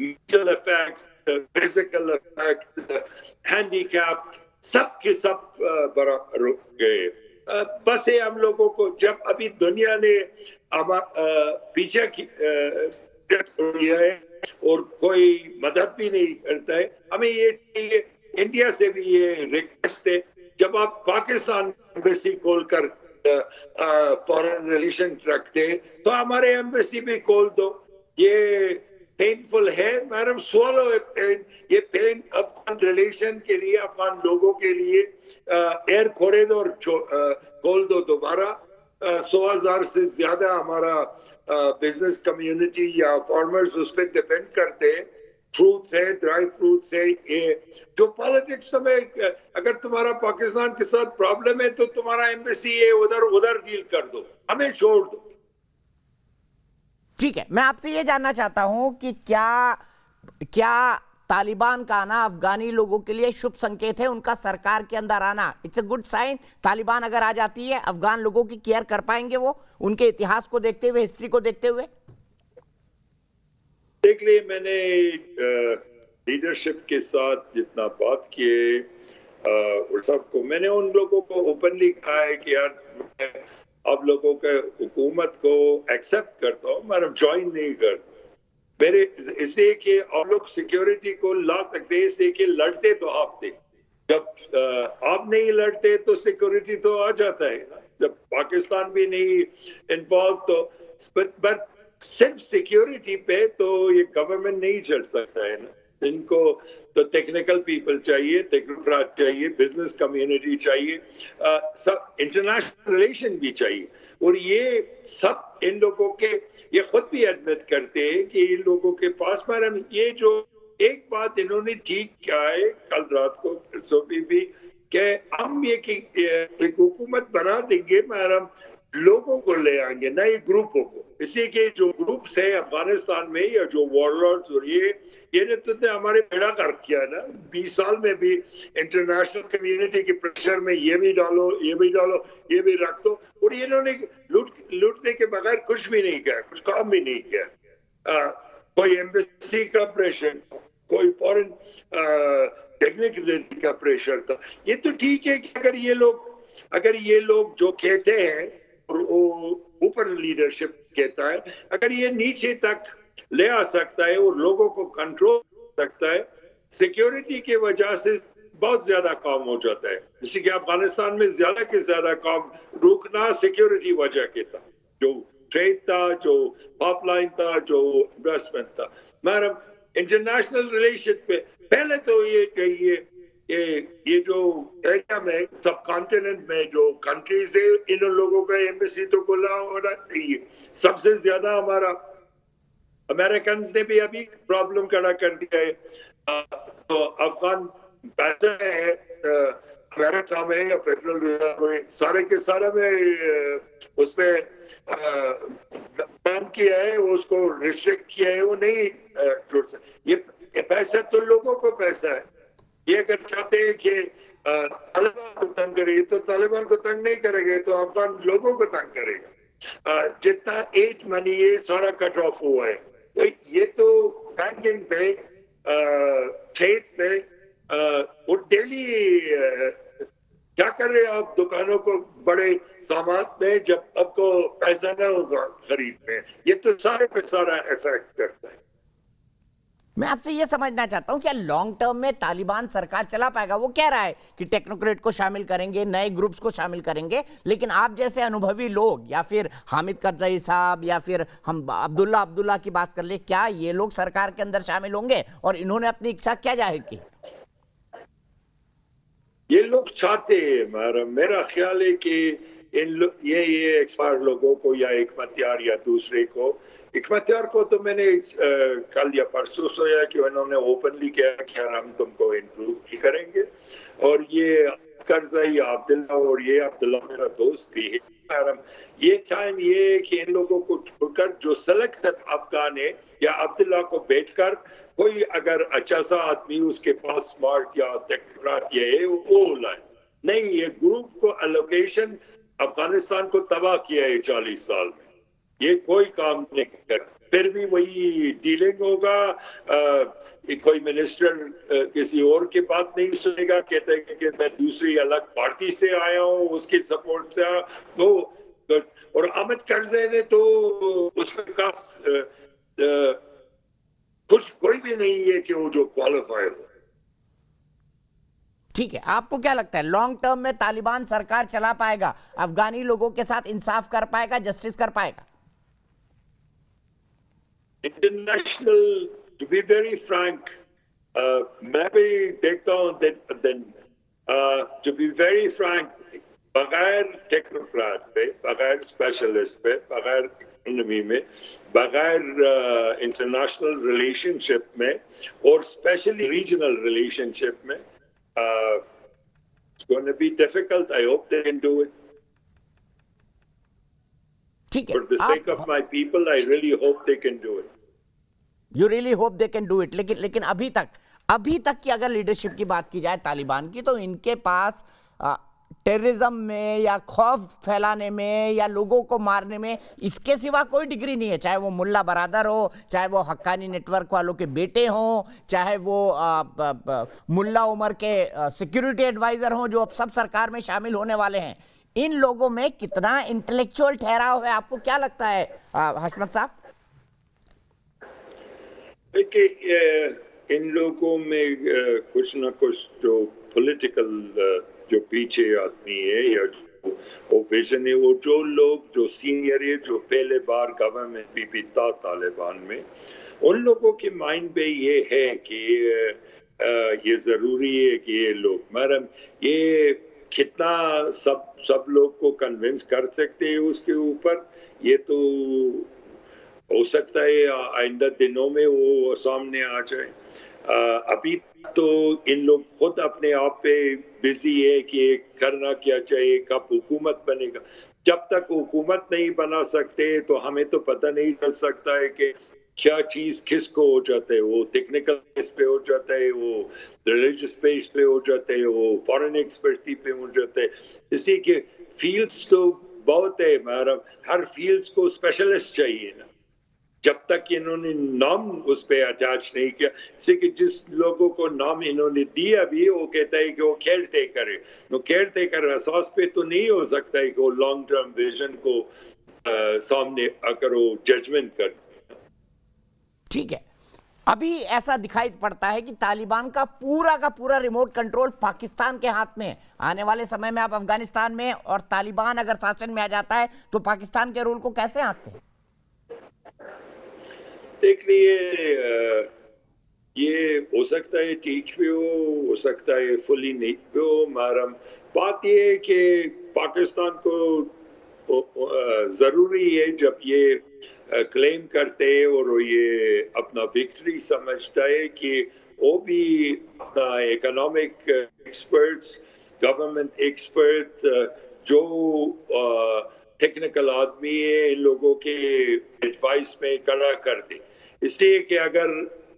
mental effect, physical effect, handicap, सब के सब बड़ा रुक गए। बस ये हम लोगों को, जब अभी दुनिया ने पीछे किया है और कोई मदद भी नहीं करता है, हमें ये इंडिया से भी ये रिक्वेस्ट है, जब आप पाकिस्तान एम्बेसी खोलकर फॉरेन रिलेशन रखते हैं तो हमारे एम्बेसी भी खोल दो। ये पेनफुल है मैडम, swallow पेन। ये पेन अफगान रिलेशन के लिए, अफगान लोगों के लिए एयर कॉरिडोर खोल दो दोबारा। 100,000 से ज्यादा हमारा बिजनेस कम्युनिटी या फार्मर्स उस पर डिपेंड करते हैं। फ्रूट्स है, ड्राई फ्रूट्स है, ये जो पॉलिटिक्स में, अगर तुम्हारा पाकिस्तान के साथ प्रॉब्लम है तो तुम्हारा एम्बेसी है उधर डील कर दो, हमें छोड़ दो। ठीक है, मैं आपसे ये जानना चाहता हूं कि क्या तालिबान का आना अफगानी लोगों के लिए शुभ संकेत है? उनका सरकार के अंदर आना, it's a good sign. Taliban अगर आ जाती है, अफगान लोगों की केयर कर पाएंगे वो, उनके इतिहास को देखते हुए, हिस्ट्री को देखते हुए? देख लिए, मैंने लीडरशिप के साथ जितना बात किए और सबको, मैंने उन लोगों को ओपनली कहा है कि यार मैं आप लोगों के हुकूमत को एक्सेप्ट करता हूँ, मैं ज्वाइन नहीं करता। मेरे इसलिए कि आप लोग सिक्योरिटी को ला सकते हैं, इसलिए कि लड़ते तो आप थे। जब आप नहीं लड़ते तो सिक्योरिटी तो आ जाता है ना। जब पाकिस्तान भी नहीं इन्वॉल्व तो, बट सिर्फ सिक्योरिटी पे तो ये गवर्नमेंट नहीं चल सकता है ना। इनको तो टेक्निकल पीपल चाहिए, टेक्नोक्रेट चाहिए, बिजनेस कम्युनिटी चाहिए, सब इंटरनेशनल रिलेशन भी चाहिए। और ये सब इन लोगों के, ये खुद भी एडमिट करते हैं कि इन लोगों के पास, मैडम ये जो एक बात इन्होंने ठीक किया है कल रात को सोफी भी, कि हम ये कि एक हुकूमत बना देंगे मैडम, लोगों को ले आएंगे ना, ये ग्रुपों को। इसी के जो ग्रुप्स है अफगानिस्तान में या जो वॉरलॉर्ड्स, और ये नेतृत्व ने हमारे बेड़ा कर किया ना 20 साल में भी। इंटरनेशनल कम्युनिटी के प्रेशर में ये भी डालो, ये भी डालो, ये भी रख दो, और इन्होंने लूटने के बगैर कुछ भी नहीं किया, कुछ काम भी नहीं किया। कोई एम्बेसी का प्रेशर, कोई फॉरेन टेक्निकल का प्रेशर था। ये तो ठीक है कि अगर ये लोग जो कहते हैं और ऊपर लीडरशिप कहता है, अगर ये नीचे तक ले आ सकता है और लोगों को कंट्रोल सकता है, सिक्योरिटी के वजह से बहुत ज्यादा काम हो जाता है। जैसे कि अफगानिस्तान में ज्यादा के ज्यादा काम रुकना सिक्योरिटी वजह के था, जो ट्रेड था, जो पाइपलाइन था, जो इन्वेस्टमेंट था। मैडम इंटरनेशनल रिलेशन पे पहले तो ये कहिए, ये जो एरिया में, सब कॉन्टिनेंट में जो कंट्रीज है, इन लोगों का एम्बेसी तो खुला होना चाहिए। सबसे ज्यादा हमारा अमेरिकन ने भी अभी प्रॉब्लम खड़ा कर दिया है। तो अफगान पैसा है अमेरिका में या फेडरल रिजर्व में, सारे के सारा में उसमें बैन किया है, उसको रिस्ट्रिक्ट किया है, वो नहीं जुड़ सकते। ये पैसा तो लोगों को पैसा है। ये अगर चाहते हैं कि तालिबान को तंग करे तो तालिबान को तंग नहीं करेंगे, तो अफगान लोगों को तंग करेगा। जितना एड मनी है सारा कट ऑफ हुआ है। तो ये तो बैंकिंग पे, ट्रेड पे और डेली क्या कर रहे हैं आप दुकानों को बड़े सामान में, जब आपको पैसा ना होगा खरीद में, ये तो सारे पे सारा इफेक्ट करता है। मैं आपसे ये समझना चाहता हूं क्या लॉन्ग टर्म में तालिबान सरकार चला पाएगा? वो कह रहा है कि टेक्नोक्रेट को शामिल करेंगे, नए ग्रुप्स को शामिल करेंगे, लेकिन आप जैसे अनुभवी लोग या फिर हामिद करजई साहब या फिर हम अब्दुल्ला की बात कर ले, क्या ये लोग सरकार के अंदर शामिल होंगे? और इन्होंने अपनी इच्छा क्या जाहिर की? ये लोग चाहते हैं, मेरा ख्याल है कि ये एक्सपायर लोगों को या हिकमतयार या दूसरे को, हिकमतयार को तो मैंने कल या परसों सोया कि उन्होंने ओपनली किया कि हम तुमको इंप्रूव भी करेंगे, और ये करज़ई अब्दुल्ला, और ये अब्दुल्ला मेरा दोस्त भी है, ये टाइम ये कि इन लोगों को छोड़कर जो सेलेक्टेड अफगान है या अब्दुल्ला को बैठकर कोई अगर अच्छा सा आदमी उसके पास स्मार्ट या टेक्नोक्रेट ये है वो लाए, नहीं ये ग्रुप को एलोकेशन अफगानिस्तान को तबाह किया है 40 साल में, ये कोई काम नहीं कर, फिर भी वही डीलिंग होगा, कोई मिनिस्टर किसी और की बात नहीं सुनेगा, कहते हैं कि मैं दूसरी अलग पार्टी से आया हूँ, उसकी सपोर्ट से आया, तो और अहमद करज़ई ने तो उसमें का कुछ कोई भी नहीं है कि वो जो क्वालिफाई हो। ठीक है, आपको क्या लगता है लॉन्ग टर्म में तालिबान सरकार चला पाएगा, अफगानी लोगों के साथ इंसाफ कर पाएगा, जस्टिस कर पाएगा? International, to be very frank, मैं भी देखता हूँ, टू बी वेरी फ्रैंक, बगैर टेक्नोक्रेट पे, बगैर स्पेशलिस्ट पे, बगैर इकोनॉमी में, बगैर इंटरनेशनल रिलेशनशिप में और स्पेशली रीजनल रिलेशनशिप में, it's going to be difficult. I hope they can do it. ठीक है, For the sake of my people, I really hope they can do it. You really hope they can do it. लेकिन अभी तक की अगर leadership की बात की जाए तालिबान की, तो इनके पास टेररिज्म में या खौफ फैलाने में या लोगों को मारने में इसके सिवा कोई डिग्री नहीं है, चाहे वो मुल्ला बरादर हो, चाहे वो हक्कानी नेटवर्क वालों के बेटे हों, चाहे वो मुल्ला उमर के सिक्योरिटी एडवाइजर हों, जो अब सब सरकार में शामिल होने वाले हैं। इन लोगों में कितना इंटेलेक्चुअल ठहराव है, आपको क्या लगता है हशमत साहब? देखिए, इन लोगों में कुछ ना कुछ जो पॉलिटिकल जो पीछे आदमी है या जो वो विजन है, वो जो लोग जो सीनियर है, जो पहले बार गवर्नमेंट भी था तालिबान में, उन लोगों के माइंड पे ये है कि ये जरूरी है कि ये लोग, मैडम ये कितना सब लोग को कन्विंस कर सकते हैं उसके ऊपर, ये तो हो सकता है आइंदा दिनों में वो सामने आ जाए। अभी तो इन लोग खुद अपने आप पे बिजी है कि करना क्या चाहिए, कब हुकूमत बनेगा। जब तक हुकूमत नहीं बना सकते तो हमें तो पता नहीं चल सकता है कि क्या चीज किसको हो जाता है, वो टेक्निकल बेस पे हो जाता है, वो रिलीजियस बेस पे हो जाता है, वो फॉरेन एक्सपर्टी पे हो जाता है। इसी के फील्ड्स तो बहुत है, हर फील्ड्स को स्पेशलिस्ट चाहिए ना। जब तक इन्होंने नाम उस पे अटैच नहीं किया, इसे कि जिस लोगों को नाम इन्होंने दिया भी, वो कहता है कि वो केयर टेकर है, वो केयर टेकर एहसास पे तो नहीं हो सकता है कि वो लॉन्ग टर्म विजन को सामने आकर वो जजमेंट कर। ठीक है, अभी ऐसा दिखाई पड़ता है कि तालिबान का पूरा रिमोट कंट्रोल पाकिस्तान के हाथ में है। आने वाले समय में आप अफगानिस्तान में और तालिबान अगर शासन में आ जाता है तो पाकिस्तान के रूल को कैसे आंकते हैं? देख लिए, ये हो सकता है ठीक भी हो सकता है फुली नहीं भी हो। बात ये है कि पाकिस्तान को जरूरी है, जब ये क्लेम करते हैं और ये अपना विक्ट्री समझता है, कि वो भी अपना इकोनॉमिक एक्सपर्ट्स, गवर्नमेंट एक्सपर्ट, जो टेक्निकल आदमी है, इन लोगों के एडवाइस में खड़ा कर दे। इसलिए कि अगर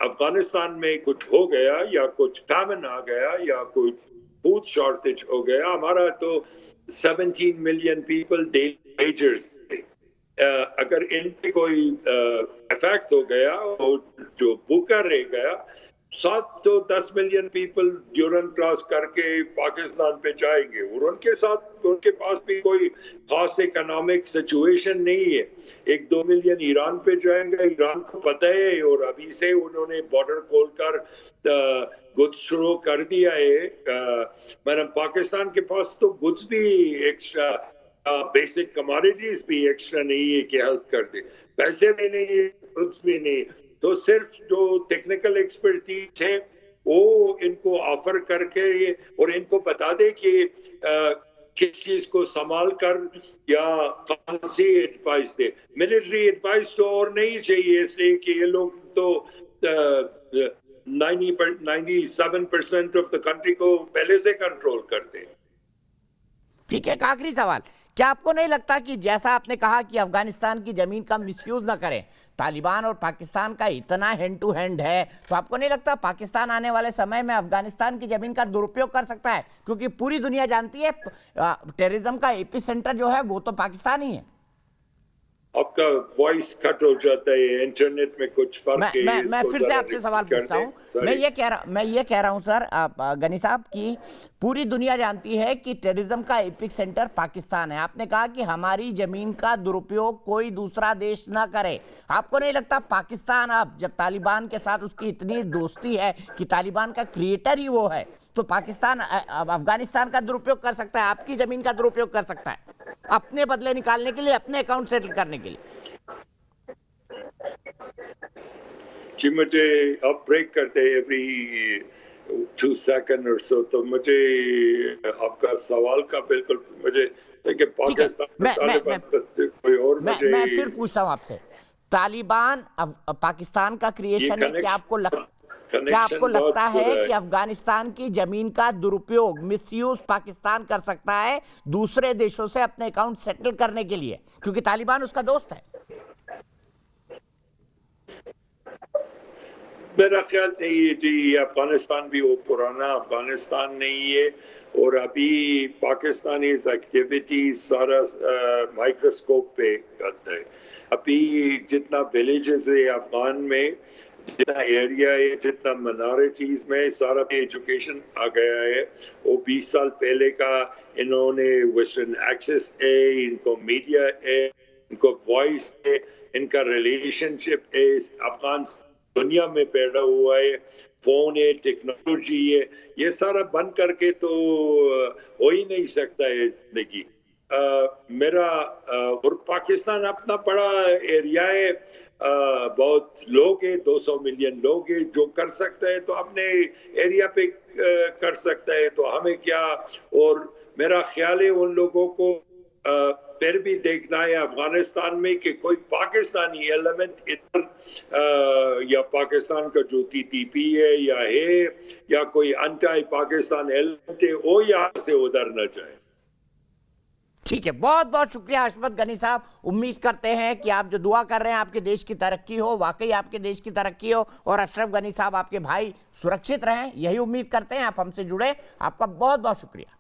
अफगानिस्तान में कुछ हो गया या कुछ फैमिन आ गया या कुछ फूड शॉर्टेज हो गया, हमारा तो 17 मिलियन पीपल डेली वेजर्स, अगर इन पे कोई इफेक्ट हो गया और जो भूखा रह गया 7 तो 10 मिलियन पीपल ड्यूरन क्रॉस करके पाकिस्तान पे जाएंगे और उनके साथ उनके पास भी कोई खास इकोनॉमिक सिचुएशन नहीं है। 1-2 मिलियन ईरान पे जाएंगे, ईरान को पता है और अभी से उन्होंने बॉर्डर खोलकर गुड्स शुरू कर दिया है। मैडम पाकिस्तान के पास तो गुड्स भी एक्स्ट्रा, बेसिक कमोडिटीज भी एक्स्ट्रा नहीं है कि हेल्प कर दे, पैसे भी नहीं है, गुड्स भी नहीं, तो सिर्फ जो टेक्निकल एक्सपर्टीज है वो इनको ऑफर करके और इनको बता दे कि किस चीज को संभाल कर या कौन सी एडवाइस दे। मिलिट्री एडवाइस तो और नहीं चाहिए, इसलिए कि ये लोग तो 97% ऑफ द कंट्री को पहले से कंट्रोल करते हैं। ठीक है, एक आखिरी सवाल, क्या आपको नहीं लगता कि जैसा आपने कहा कि अफगानिस्तान की जमीन का मिसयूज ना करें, तालिबान और पाकिस्तान का इतना हैंड टू हैंड है, तो आपको नहीं लगता पाकिस्तान आने वाले समय में अफगानिस्तान की जमीन का दुरुपयोग कर सकता है? क्योंकि पूरी दुनिया जानती है टेररिज्म का एपी सेंटर जो है वो तो पाकिस्तान ही है। आपका वॉइस कट हो जाता है, इंटरनेट में कुछ फर्क है। मैं फिर से आपसे सवाल पूछता हूं। मैं ये कह रहा हूं सर गनी साहब कि पूरी दुनिया जानती है कि टेररिज्म का एपिक सेंटर पाकिस्तान है। आपने कहा कि हमारी जमीन का दुरुपयोग कोई दूसरा देश ना करे। आपको नहीं लगता पाकिस्तान अब जब तालिबान के साथ उसकी इतनी दोस्ती है कि तालिबान का क्रिएटर ही वो है, तो पाकिस्तान अफगानिस्तान का दुरुपयोग कर सकता है, आपकी जमीन का दुरुपयोग कर सकता है अपने बदले निकालने के लिए, अपने अकाउंट सेटल करने के लिए? जी मुझे आप ब्रेक करते हैं एवरी 2 सेकंड और सो, तो मुझे आपका सवाल का बिल्कुल मुझे देखिए पाकिस्तान कोई और मैं फिर पूछता हूं आपसे, तालिबान पाकिस्तान का क्रिएशन है, क्या आपको लगता है कि अफगानिस्तान की जमीन का दुरुपयोग मिसयूज पाकिस्तान कर सकता है दूसरे देशों से अपने अकाउंट सेटल करने के लिए, क्योंकि तालिबान उसका दोस्त है? मेरा ख्याल नहीं है जी, अफगानिस्तान भी वो पुराना अफगानिस्तान नहीं है और अभी पाकिस्तानी एक्टिविटी सारा माइक्रोस्कोप पे करता है। अभी जितना विलेजेस है अफगान में, जितना एरिया है, जितना माइनॉरिटीज में, सारा एजुकेशन आ गया है। वो 20 साल पहले का इन्होंने वेस्टर्न एक्सेस है, इनको मीडिया है, इनको वॉइस है, इनका रिलेशनशिप है, अफगान दुनिया में पैदा हुआ है, फोन है, टेक्नोलॉजी है, ये सारा बंद करके तो हो ही नहीं सकता है जिंदगी। मेरा और पाकिस्तान अपना बड़ा एरिया है, बहुत लोग हैं, 200 मिलियन लोग हैं, जो कर सकता है तो अपने एरिया पे कर सकता है, तो हमें क्या। और मेरा ख्याल है उन लोगों को फिर भी देखना है अफगानिस्तान में कि कोई पाकिस्तानी एलिमेंट इधर या पाकिस्तान का जो TTP है या कोई एंटी पाकिस्तान एलिमेंट है वो यहाँ से उधर न जाए। ठीक है, बहुत बहुत शुक्रिया हशमत गनी साहब। उम्मीद करते हैं कि आप जो दुआ कर रहे हैं आपके देश की तरक्की हो, वाकई आपके देश की तरक्की हो और अशरफ गनी साहब आपके भाई सुरक्षित रहें, यही उम्मीद करते हैं। आप हमसे जुड़े, आपका बहुत बहुत शुक्रिया।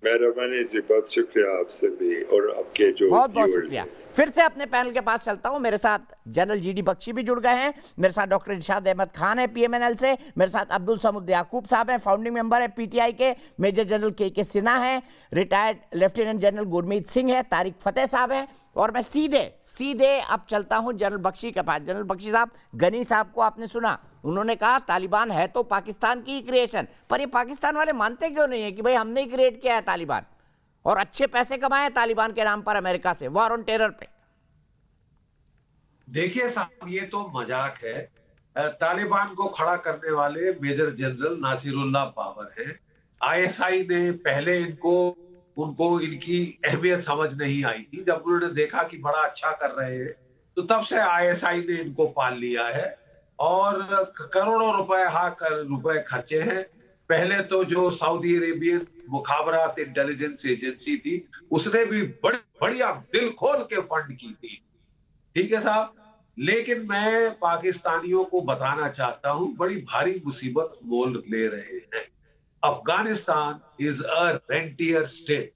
मेहरबानी जी, बहुत शुक्रिया आपसे भी और आपके जो बहुत बहुत शुक्रिया। फिर से अपने पैनल के पास चलता हूं। मेरे साथ जनरल GD बख्शी भी जुड़ गए हैं, मेरे साथ डॉक्टर इरशाद अहमद खान है PMNL से, मेरे साथ अब्दुल समद याकूब साहब हैं, फाउंडिंग मेंबर है PTI के, मेजर जनरल KK सिन्हा है, retired lieutenant general Gurmeet Singh है, तारिक फतेह साहब हैं, और मैं सीधे अब चलता हूं जनरल बख्शी के पास। जनरल बख्शी साहब, गनी साहब को आपने सुना, उन्होंने कहा तालिबान है तो पाकिस्तान की क्रिएशन, पर ये पाकिस्तान वाले मानते क्यों नहीं है कि भाई हमने ही क्रिएट किया है तालिबान, और अच्छे पैसे कमाए तालिबान के नाम पर अमेरिका से वॉर ऑन टेरर पे? देखिए साहब, ये तो मजाक है। तालिबान को खड़ा करने वाले मेजर जनरल नासिरुल्लाह बाबर है। ISI ने पहले उनको इनकी अहमियत समझ नहीं आई थी, जब उन्होंने देखा कि बड़ा अच्छा कर रहे हैं तो तब से ISI ने इनको पाल लिया है और करोड़ों रुपए खर्चे हैं। पहले तो जो सऊदी अरेबियन मुखाबरात इंटेलिजेंस एजेंसी थी उसने भी बढ़िया दिल खोल के फंड की थी, ठीक है साहब। लेकिन मैं पाकिस्तानियों को बताना चाहता हूं, बड़ी भारी मुसीबत मोल ले रहे हैं। Afghanistan is a rentier state.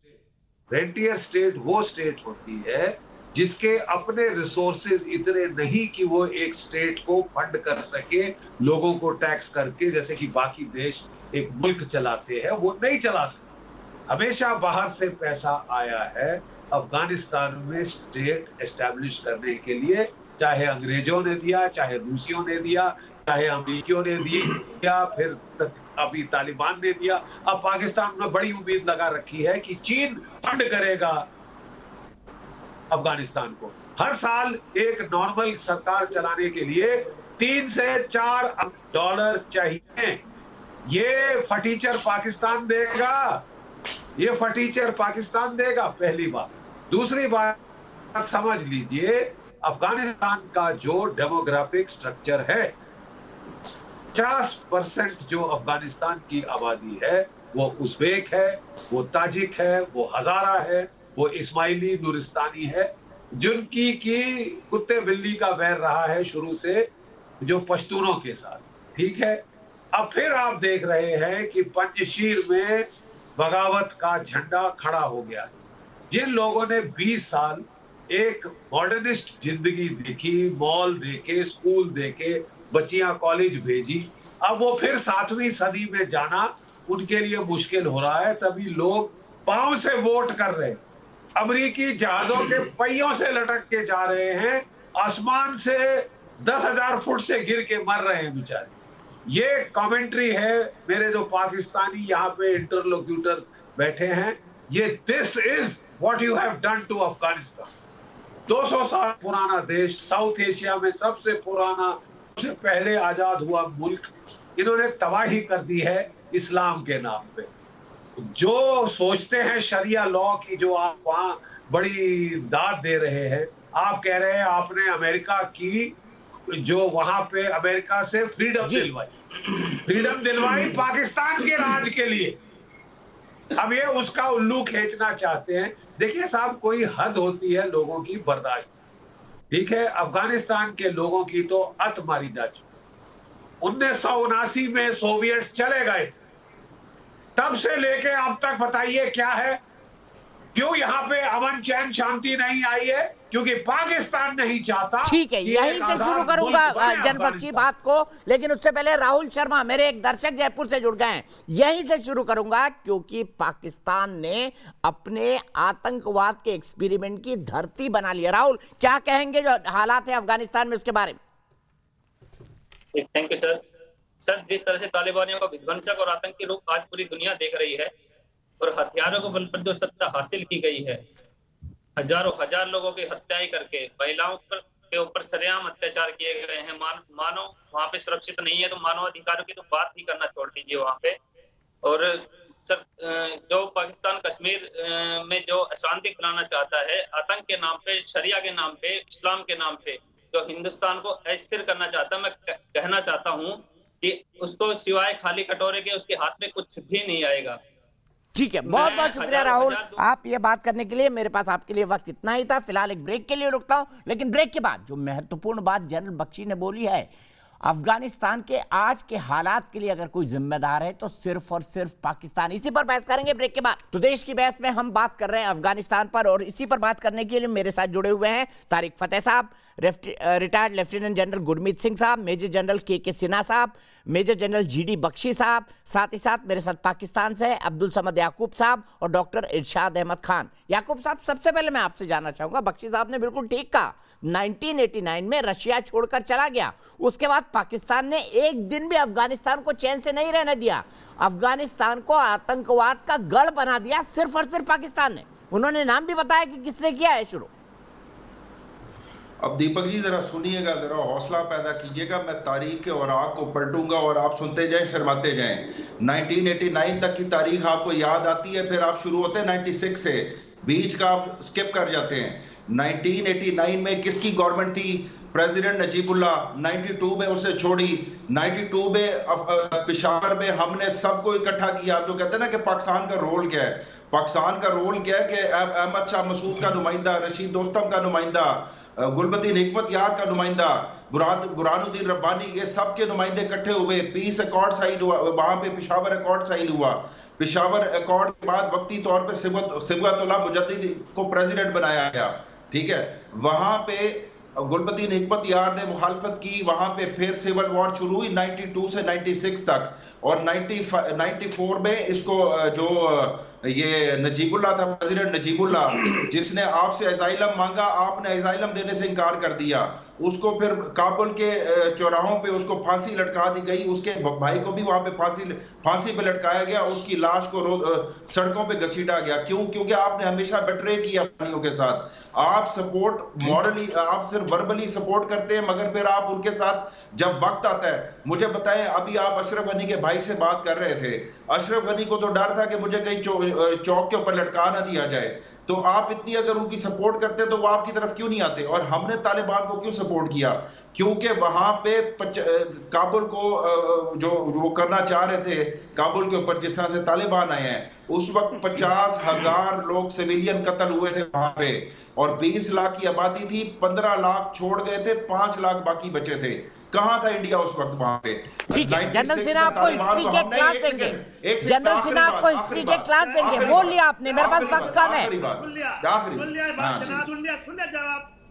Rentier state वो स्टेट होती है जिसके अपने रिसोर्सेज इतने नहीं कि वो एक स्टेट को फंड कर सके लोगों को टैक्स करके, जैसे कि बाकी देश एक मुल्क चलाते हैं, वो नहीं चला सकते। हमेशा बाहर से पैसा आया है अफगानिस्तान में स्टेट एस्टैब्लिश करने के लिए, चाहे अंग्रेजों ने दिया, चाहे रूसियों ने दिया, चाहे अमेरिकियों ने दिया, फिर अभी तालिबान ने दिया। अब पाकिस्तान में बड़ी उम्मीद लगा रखी है कि चीन फंड करेगा अफगानिस्तान को। हर साल एक नॉर्मल सरकार चलाने के लिए 3 से 4 अरब डॉलर चाहिए। ये फटीचर पाकिस्तान देगा, ये फटीचर पाकिस्तान देगा, पहली बात। दूसरी बात समझ लीजिए, अफगानिस्तान का जो डेमोग्राफिक स्ट्रक्चर है, 50% जो अफगानिस्तान की आबादी है वो उज़्बेक है, वो ताजिक है, वो हजारा है, वो इस्माइली नूरिस्तानी है, जिनकी की कुत्ते बिल्ली का वैर रहा है शुरू से जो पश्तूनों के साथ। ठीक है, अब फिर आप देख रहे हैं कि पंजशीर में बगावत का झंडा खड़ा हो गया। जिन लोगों ने 20 साल एक मॉडर्निस्ट जिंदगी देखी, मॉल देखे, स्कूल देखे, बच्चियां कॉलेज भेजी, अब वो फिर 7वीं सदी में जाना उनके लिए मुश्किल हो रहा है। तभी लोग पांव से वोट कर रहे हैं, अमेरिकी जहाजों के पहियों से लटक के जा रहे हैं, आसमान से 10,000 फुट से गिर के मर रहे हैं बेचारे। ये कमेंट्री है मेरे जो पाकिस्तानी यहाँ पे इंटरलोक्यूटर बैठे हैं, ये this is what you have done to Afghanistan. 200 साल पुराना देश, साउथ एशिया में सबसे पुराना, सबसे पहले आजाद हुआ मुल्क, इन्होंने तबाही कर दी है इस्लाम के नाम पे। जो सोचते हैं शरिया लॉ की, जो आप वहां बड़ी दाद दे रहे हैं, आप कह रहे हैं आपने अमेरिका की जो वहां पे अमेरिका से फ्रीडम दिलवाई पाकिस्तान के राज के लिए। अब ये उसका उल्लू खींचना चाहते हैं। देखिए साहब, कोई हद होती है लोगों की बर्दाश्त। ठीक है, अफगानिस्तान के लोगों की तो अत मारी जा चुकी। 1979 में सोवियत चले गए, तब से लेके अब तक बताइए क्या है, क्यों यहाँ पे अमन चैन शांति नहीं आई है? क्योंकि पाकिस्तान नहीं चाहता। ठीक है, यहीं से शुरू करूंगा जनबख्शी बात को, लेकिन उससे पहले राहुल शर्मा, मेरे एक दर्शक जयपुर से जुड़ गए हैं, यहीं से शुरू करूंगा, क्योंकि पाकिस्तान ने अपने आतंकवाद के एक्सपेरिमेंट की धरती बना ली है। राहुल, क्या कहेंगे जो हालात है अफगानिस्तान में उसके बारे में? Thank you sir. सर, जिस तरह से तालिबानियों का विध्वंसक और आतंकी रूप आज पूरी दुनिया देख रही है, और हथियारों के बल पर जो सत्ता हासिल की गई है, हजारों हजार लोगों की हत्याएं करके, महिलाओं के ऊपर सरेआम अत्याचार किए गए हैं, मानव वहां पे सुरक्षित नहीं है, तो मानव अधिकारों की तो बात ही करना छोड़ दीजिए वहां पे। और सर, जो पाकिस्तान कश्मीर में जो अशांति फैलाना चाहता है आतंक के नाम पे, शरिया के नाम पे, इस्लाम के नाम पे, जो हिंदुस्तान को अस्थिर करना चाहता है, मैं कहना चाहता हूँ कि उसको सिवाय खाली कटोरे के उसके हाथ में कुछ भी नहीं आएगा। ठीक है, बहुत बहुत शुक्रिया राहुल, आप ये बात करने के लिए। मेरे पास आपके लिए वक्त इतना ही था। फिलहाल एक ब्रेक के लिए रुकता हूं, लेकिन ब्रेक के बाद जो महत्वपूर्ण बात जनरल बख्शी ने बोली है, अफगानिस्तान के आज के हालात के लिए अगर कोई जिम्मेदार है तो सिर्फ और सिर्फ पाकिस्तान। इसी पर बहस करेंगे ब्रेक के बाद। तो देश की बहस में हम बात कर रहे हैं अफगानिस्तान पर, और इसी पर बात करने के लिए मेरे साथ जुड़े हुए हैं तारिक फतेह साहब, retired lieutenant general Gurmeet Singh साहब, मेजर जनरल के सिन्हा साहब, मेजर जनरल GD बख्शी साहब, साथ ही साथ मेरे साथ पाकिस्तान से अब्दुल समद याकूब साहब और डॉक्टर इरशाद अहमद खान। याकूब साहब, सबसे पहले मैं आपसे जानना चाहूंगा, बख्शी साहब ने बिल्कुल ठीक कहा, 1989 में रशिया छोड़कर चला गया, उसके बाद पाकिस्तान ने एक दिन भी अफगानिस्तान को चैन से नहीं रहने दिया, अफगानिस्तान को आतंकवाद का गढ़ बना दिया सिर्फ और सिर्फ पाकिस्तान ने। उन्होंने नाम भी बताया कि किसने किया है शुरू। अब दीपक जी जरा सुनिएगा, जरा हौसला पैदा कीजिएगा, मैं तारीख के औराक को पलटूंगा और आप सुनते जाएं, शर्माते जाएं। 1989 तक की तारीख आपको याद आती है, फिर आप शुरू होते हैं 96 से, बीच का आप स्किप कर जाते हैं। 1989 में किसकी गवर्नमेंट थी? प्रेसिडेंट नजीबुल्लाह। 92 में उसे छोड़ी। 92 में पेशावर में हमने सबको इकट्ठा किया। जो कहते हैं ना कि पाकिस्तान का रोल क्या है, पाकिस्तान का रोल क्या है कि अहमद शाह मसूद का नुमाइंदा, रशीद दोस्तम का नुमाइंदा, गुलबदीन हिकमत यार का नुमाइंदा, बुरहानुद्दीन रब्बानी, ये सब के नुमाइंदे इकट्ठे हुए। पीस अकॉर्ड साइन हुआ, वहां पे पेशावर अकॉर्ड साइन हुआ। पेशावर अकॉर्ड के बाद वक्ती तौर पे सिबगतुल्लाह मुजद्दिद को प्रेसिडेंट बनाया गया। ठीक है, वहां पे गुलबदीन हिकमत यार ने मुखालफत की, वहां पे फिर सिविल वॉर शुरू हुई 92 से 96 तक, और 94 में इसको जो ये नजीबुल्लाह था, प्रेसिडेंट नजीबुल्लाह, जिसने आपसे असाइलम मांगा, आपने असाइलम देने से इनकार कर दिया, उसको फिर काबुल के चौराहों पे उसको फांसी लटका दी गई, उसके भाई को भी वहां पे फांसी पे लटकाया गया, उसकी लाश को सड़कों पे घसीटा गया। क्यों? क्योंकि आपने हमेशा बेट्रे किया अफगानियों के साथ। आप सपोर्ट मॉरली, आप सिर्फ वर्बली सपोर्ट करते हैं, मगर फिर आप उनके साथ जब वक्त आता है, मुझे बताएं, अभी आप अशरफ गनी के भाई से बात कर रहे थे, अशरफ गनी को तो डर था कि मुझे कहीं चौक के ऊपर लटका ना दिया जाए, तो आप इतनी अगर उनकी सपोर्ट करते तो वो आपकी तरफ क्यों नहीं आते? और हमने तालिबान को क्यों सपोर्ट किया? क्योंकि वहां पे काबुल को जो वो करना चाह रहे थे काबुल के ऊपर, जिस तरह से तालिबान आए हैं, उस वक्त 50,000 लोग सिविलियन कत्ल हुए थे वहां पे, और 20 लाख की आबादी थी, 15 लाख छोड़ गए थे, 5 लाख बाकी बचे थे। कहां था इंडिया उस वक्त वहां पे? ठीक है, जनरल सिन्हा आपको हिस्ट्री के क्लास देंगे, जनरल सिन्हा आपको हिस्ट्री के क्लास देंगे। बोल लिया आपने, मेरे पास वक्त कम है।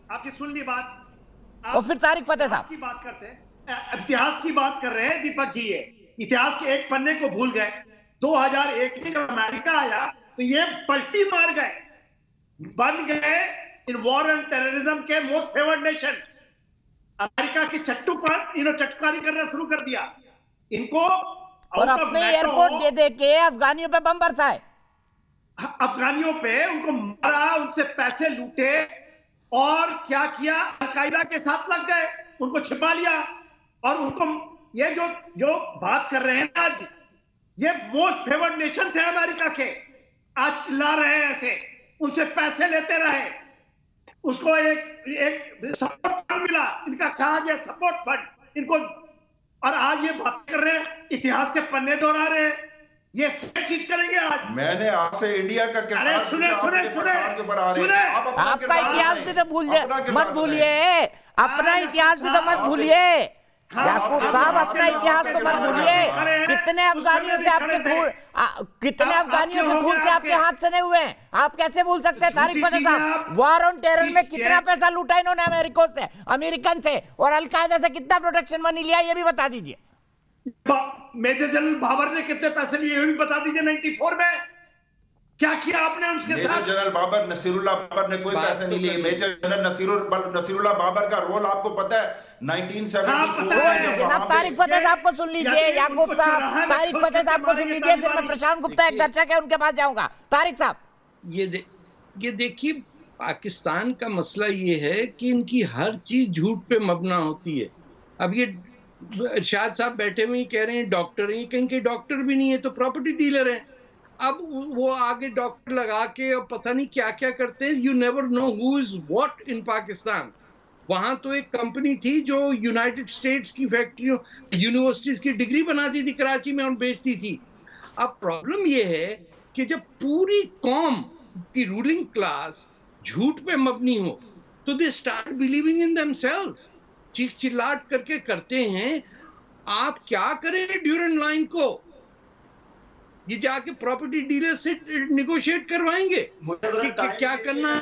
आपकी सुन ली बात, और फिर तारिक फतेह साहब की बात करते हैं, इतिहास की बात कर रहे हैं दीपक जी। ये इतिहास के एक पन्ने को भूल गए। 2001 में जब अमेरिका आया तो ये पलटी मार गए, बन गए इन वॉर एंड टेररिज्म के मोस्ट फेवर्ड नेशन। अमेरिका की चट्टू पर चटकारी करना शुरू कर दिया इनको, और अपने एयरपोर्ट दे दे के अफगानियों पे बम बरसाए, अफगानियों पे उनको मारा, उनसे पैसे लूटे, और क्या किया, अलकायदा के साथ लग गए, उनको छिपा लिया। और उनको ये जो बात कर रहे हैं आज, ये मोस्ट फेवर्ड नेशन थे अमेरिका के, आज चिल्ला रहे हैं ऐसे, उनसे पैसे लेते रहे, उसको एक सपोर्ट फंड मिला, इनका कहा गया सपोर्ट फंड इनको, और आज ये बात कर रहे हैं, इतिहास के पन्ने दोहरा रहे हैं। ये सब चीज करेंगे आज। मैंने आपसे इंडिया का अरे सुने आपका इतिहास भी तो मत भूलिए, अपना इतिहास भी तो मत भूलिए याकूब साहब, अपना इतिहास तो मत भूलिए। कितने अफगानियों से आपके कितने अफगानियों के खून से आपके हाथ से नहीं हुए हैं, आप कैसे भूल सकते हैं? तारिक फतेह साहब, वॉर ऑन टेरर में कितना पैसा लूटा इन्होंने अमेरिकन से, और अलकायदा से कितना प्रोटेक्शन मनी लिया, ये भी बता दीजिए। मेजर जनरल बाबर ने कितने पैसे लिए, ये भी बता दीजिए। 94 में क्या किया आपने उनके साथ? मेजर जनरल बाबर, नसीरुल्लाह बाबर ने कोई पैसे नहीं लिए। मेजर जनरल नसीरुल्लाह बाबर का रोल आपको पता है? 1974 में तारिक फतेह साहब को सुन लीजिए, याकूब साहब, तारिक फतेह साहब को सुन लीजिए, फिर मैं प्रशांत गुप्ता एक दर्शक है उनके पास जाऊंगा। तारिक साहब, ये देखिए, पाकिस्तान का मसला ये है कि इनकी हर चीज झूठ पे मबना होती है। अब ये शाह साहब बैठे हुए कह रहे हैं डॉक्टर हैं, कहीं के डॉक्टर भी नहीं है तो प्रॉपर्टी डीलर हैं। अब वो आगे डॉक्टर लगा के और पता नहीं क्या क्या करते हैं। You never know who is what in Pakistan. वहां तो एक कंपनी थी जो यूनाइटेड स्टेट्स की फैक्ट्रियों, यूनिवर्सिटीज की डिग्री बनाती थी कराची में और बेचती थी। अब प्रॉब्लम ये है कि जब पूरी कौम की रूलिंग क्लास झूठ पे मबनी हो तो they start believing in themselves, चीख चिल्लाट करके करते हैं। आप क्या करें ड्यूरेंट लाइन को? ये जाके प्रॉपर्टी डीलर से निगोशिएट करवाएंगे कि क्या करना है।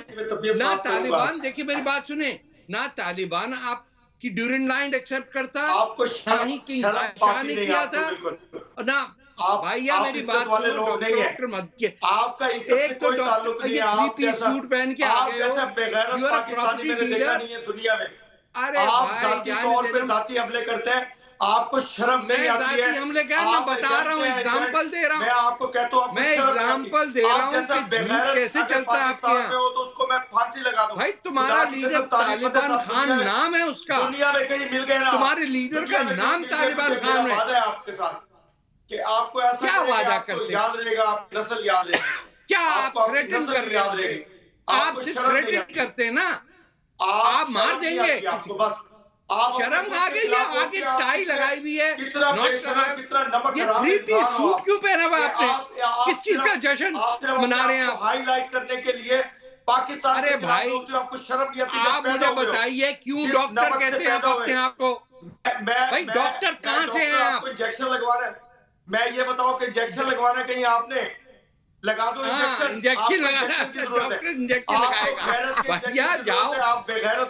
ना तालिबान, देखिए मेरी बात सुने, ना तालिबान आपकी ड्यूरेंट लाइन एक्सेप्ट करता, आपको शाह नहीं किया था, ना भैया मेरी बात सुनो, डॉक्टर मत के आपका एक तो डॉक्टर सूट पहन के आ गए हो, पाकिस्तानी मैंने देखा नहीं है दुनिया में। अरे आप जाती तौर पे जाती हमले करते हैं, आपको शर्म नहीं आती है? हमले क्या, मैं बता रहा हूँ, एग्जांपल दे रहा हूँ। मैं आपको कहता हूँ, मैं एग्जांपल दे रहा हूँ कैसे चलता है आपके यहाँ। तो उसको मैं फांसी लगा दूं। भाई तुम्हारा लीडर तालिबान खान नाम है उसका, दुनिया में कहीं मिल गए ना? तुम्हारे लीडर का नाम तालिबान खान है। आपके साथ कि आपको ऐसा क्या वादा करते, याद रहेगा, आप नस्ल याद रहेगी। क्या आप थ्रेटन कर रहे हैं? आप सिर्फ थ्रेटन करते हैं ना, आप मार देंगे आपको। बस शर्म आ गई है, आगे टाई लगाई हुई है, कितना नमक, ये 3-piece सूट क्यों पहना हुआ आपने? किस चीज का जश्न मना रहे हैं आप? हाईलाइट करने के लिए पाकिस्तान। अरे भाई आपको शर्म नहीं आती? आप मुझे बताइए क्यों डॉक्टर कहते हैं आप अपने आप को? भाई डॉक्टर कहाँ से हैं आप? इंजेक्शन लगवाना है, मैं ये बताओ कि इंजेक्शन लगवाना कहीं आपने? लगा दो इंजेक्शन लगाना, डॉक्टर इंजेक्शन लगाएगा। भैया जाओ,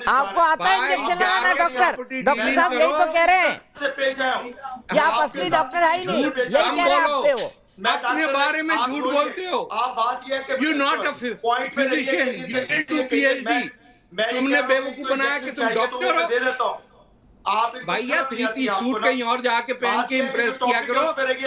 आपको आता है इंजेक्शन लगाना डॉक्टर? डॉक्टर साहब यही तो कह रहे हैं, पेश आया हूँ। ये आप असली डॉक्टर है ही नहीं, यही कह रहे हैं आपसे वो। अपने बारे में झूठ बोलते हो। आप बात ये है कि you not a physician, you did to PhD। तुमने बेवकूफ बनाया कि तुम डॉक्टर हो। दे देता हूँ आप भैया 3-3 सूट कहीं और जाके पहन के इम्प्रेस किया करो,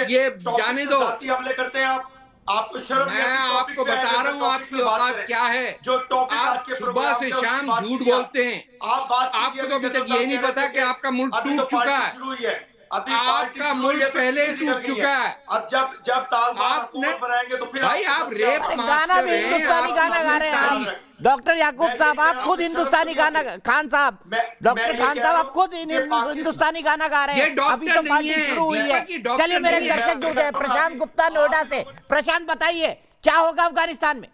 ये जाने दो। हमले करते हैं आप, आपको शर्म नहीं मैं आती? आपको बता रहा हूँ आपकी औकात क्या है। जो टॉपिक आज आप के सुबह प्रोग्राम से में उसकी शाम बात झूठ कीजिए। बोलते हैं। आप बात आपको तो अभी तक ये नहीं पता कि आपका मुल्क टूट चुका है। शुरू हुई है, अभी आपका मुल्क पहले टूट चुका है। अब जब तालिबान हुकूमत बनाएंगे तो फिर भाई आप रेप गाना भी हिंदुस्तानी गाना गा रहे हैं डॉक्टर याकूब साहब, आप खुद हिंदुस्तानी गाना, खान साहब, डॉक्टर खान साहब आप खुद हिंदुस्तानी गाना गा रहे हैं। अभी तो पार्टी शुरू हुई है। चलिए मेरे दर्शक जुड़ गए, प्रशांत गुप्ता नोएडा से। प्रशांत बताइए क्या होगा अफगानिस्तान में?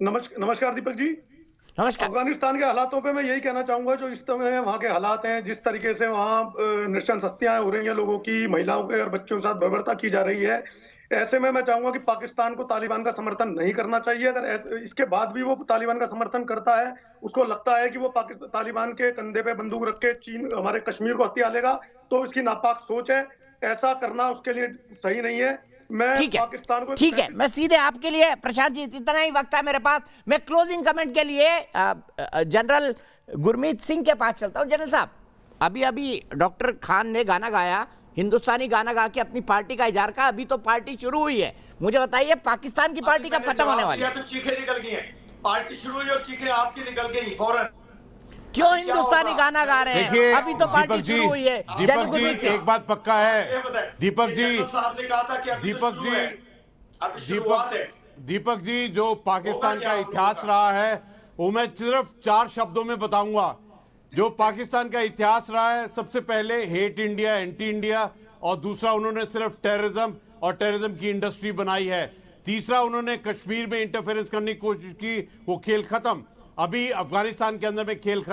नमस्कार दीपक जी। नमस्कार। अफगानिस्तान के हालातों पे मैं यही कहना चाहूंगा, जो इस समय वहाँ के हालात हैं, जिस तरीके से वहाँ नृशंस हत्याएं हो रही हैं लोगों की, महिलाओं के और बच्चों के साथ बर्बरता की जा रही है, ऐसे में मैं चाहूंगा कि पाकिस्तान को तालिबान का समर्थन नहीं करना चाहिए। अगर इसके बाद भी वो तालिबान का समर्थन करता है, उसको लगता है कि वो तालिबान के कंधे पे बंदूक रख के चीन हमारे कश्मीर को हत्या लेगा, तो इसकी नापाक सोच है। ऐसा करना उसके लिए सही नहीं है। मैं पाकिस्तान को ठीक है, मैं सीधे आपके लिए, प्रशांत जी इतना ही वक्त है मेरे पास, मैं क्लोजिंग कमेंट के लिए जनरल गुरमीत सिंह के पास चलता हूं। जनरल साहब, अभी डॉक्टर खान ने गाना गाया, हिंदुस्तानी गाना गा के अपनी पार्टी का इजहार का, अभी तो पार्टी शुरू हुई है, मुझे बताइए पाकिस्तान की पार्टी कब खत्म होने वाली है? तो चीखें निकल गई हैं, पार्टी शुरू हुई और चीखें आपकी निकल गई फौरन। क्यों हिंदुस्तानी गाना गा रहे हैं? अभी तो पार्टी शुरू हुई है। दीपक जी एक बात पक्का है, दीपक जी, साहब ने कहा था कि दीपक जी जो पाकिस्तान का इतिहास रहा है वो मैं सिर्फ 4 शब्दों में बताऊंगा। जो पाकिस्तान का इतिहास रहा है, सबसे पहले हेट इंडिया, एंटी इंडिया, और दूसरा उन्होंने सिर्फ टेररिज्म और टेररिज्म की इंडस्ट्री बनाई है। तीसरा उन्होंने कश्मीर में इंटरफेरेंस करने की कोशिश की, वो खेल खत्म। अभी अफगानिस्तान के अंदर में खेल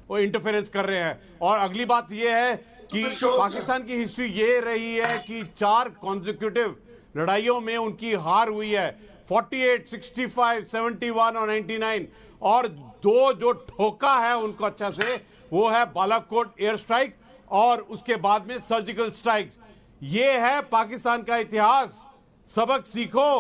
वो इंटरफेरेंस कर रहे हैं। और अगली बात यह है कि पाकिस्तान की हिस्ट्री ये रही है कि 4 कॉन्जिक्यूटिव लड़ाइयों में उनकी हार हुई है, 48, 65, 71 और 99, और 2 जो ठोका है उनको अच्छा से, वो है बालाकोट एयर स्ट्राइक और उसके बाद में सर्जिकल स्ट्राइक्स। ये है पाकिस्तान का इतिहास, सबक सीखो।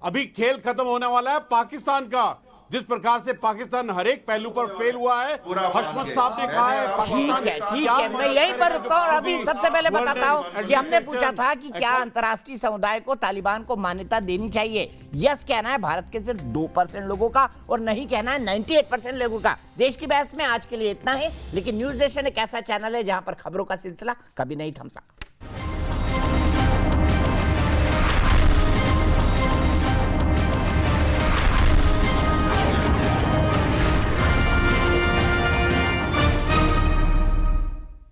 अभी खेल खत्म होने वाला है पाकिस्तान का। जिस प्रकार से पाकिस्तान हर एक पहलू पर फेल हुआ है, हशमत साहब ने कहा है। ठीक है, मैं यहीं पर रुकता हूं। अभी सबसे पहले बताता हूं कि हमने पूछा था कि क्या अंतर्राष्ट्रीय समुदाय को तालिबान को मान्यता देनी चाहिए। यस कहना है भारत के सिर्फ 2% लोगों का, और नहीं कहना है 98% लोगों का। देश की बहस में आज के लिए इतना ही, लेकिन न्यूज नेशन एक ऐसा चैनल है जहां पर खबरों का सिलसिला कभी नहीं थमता।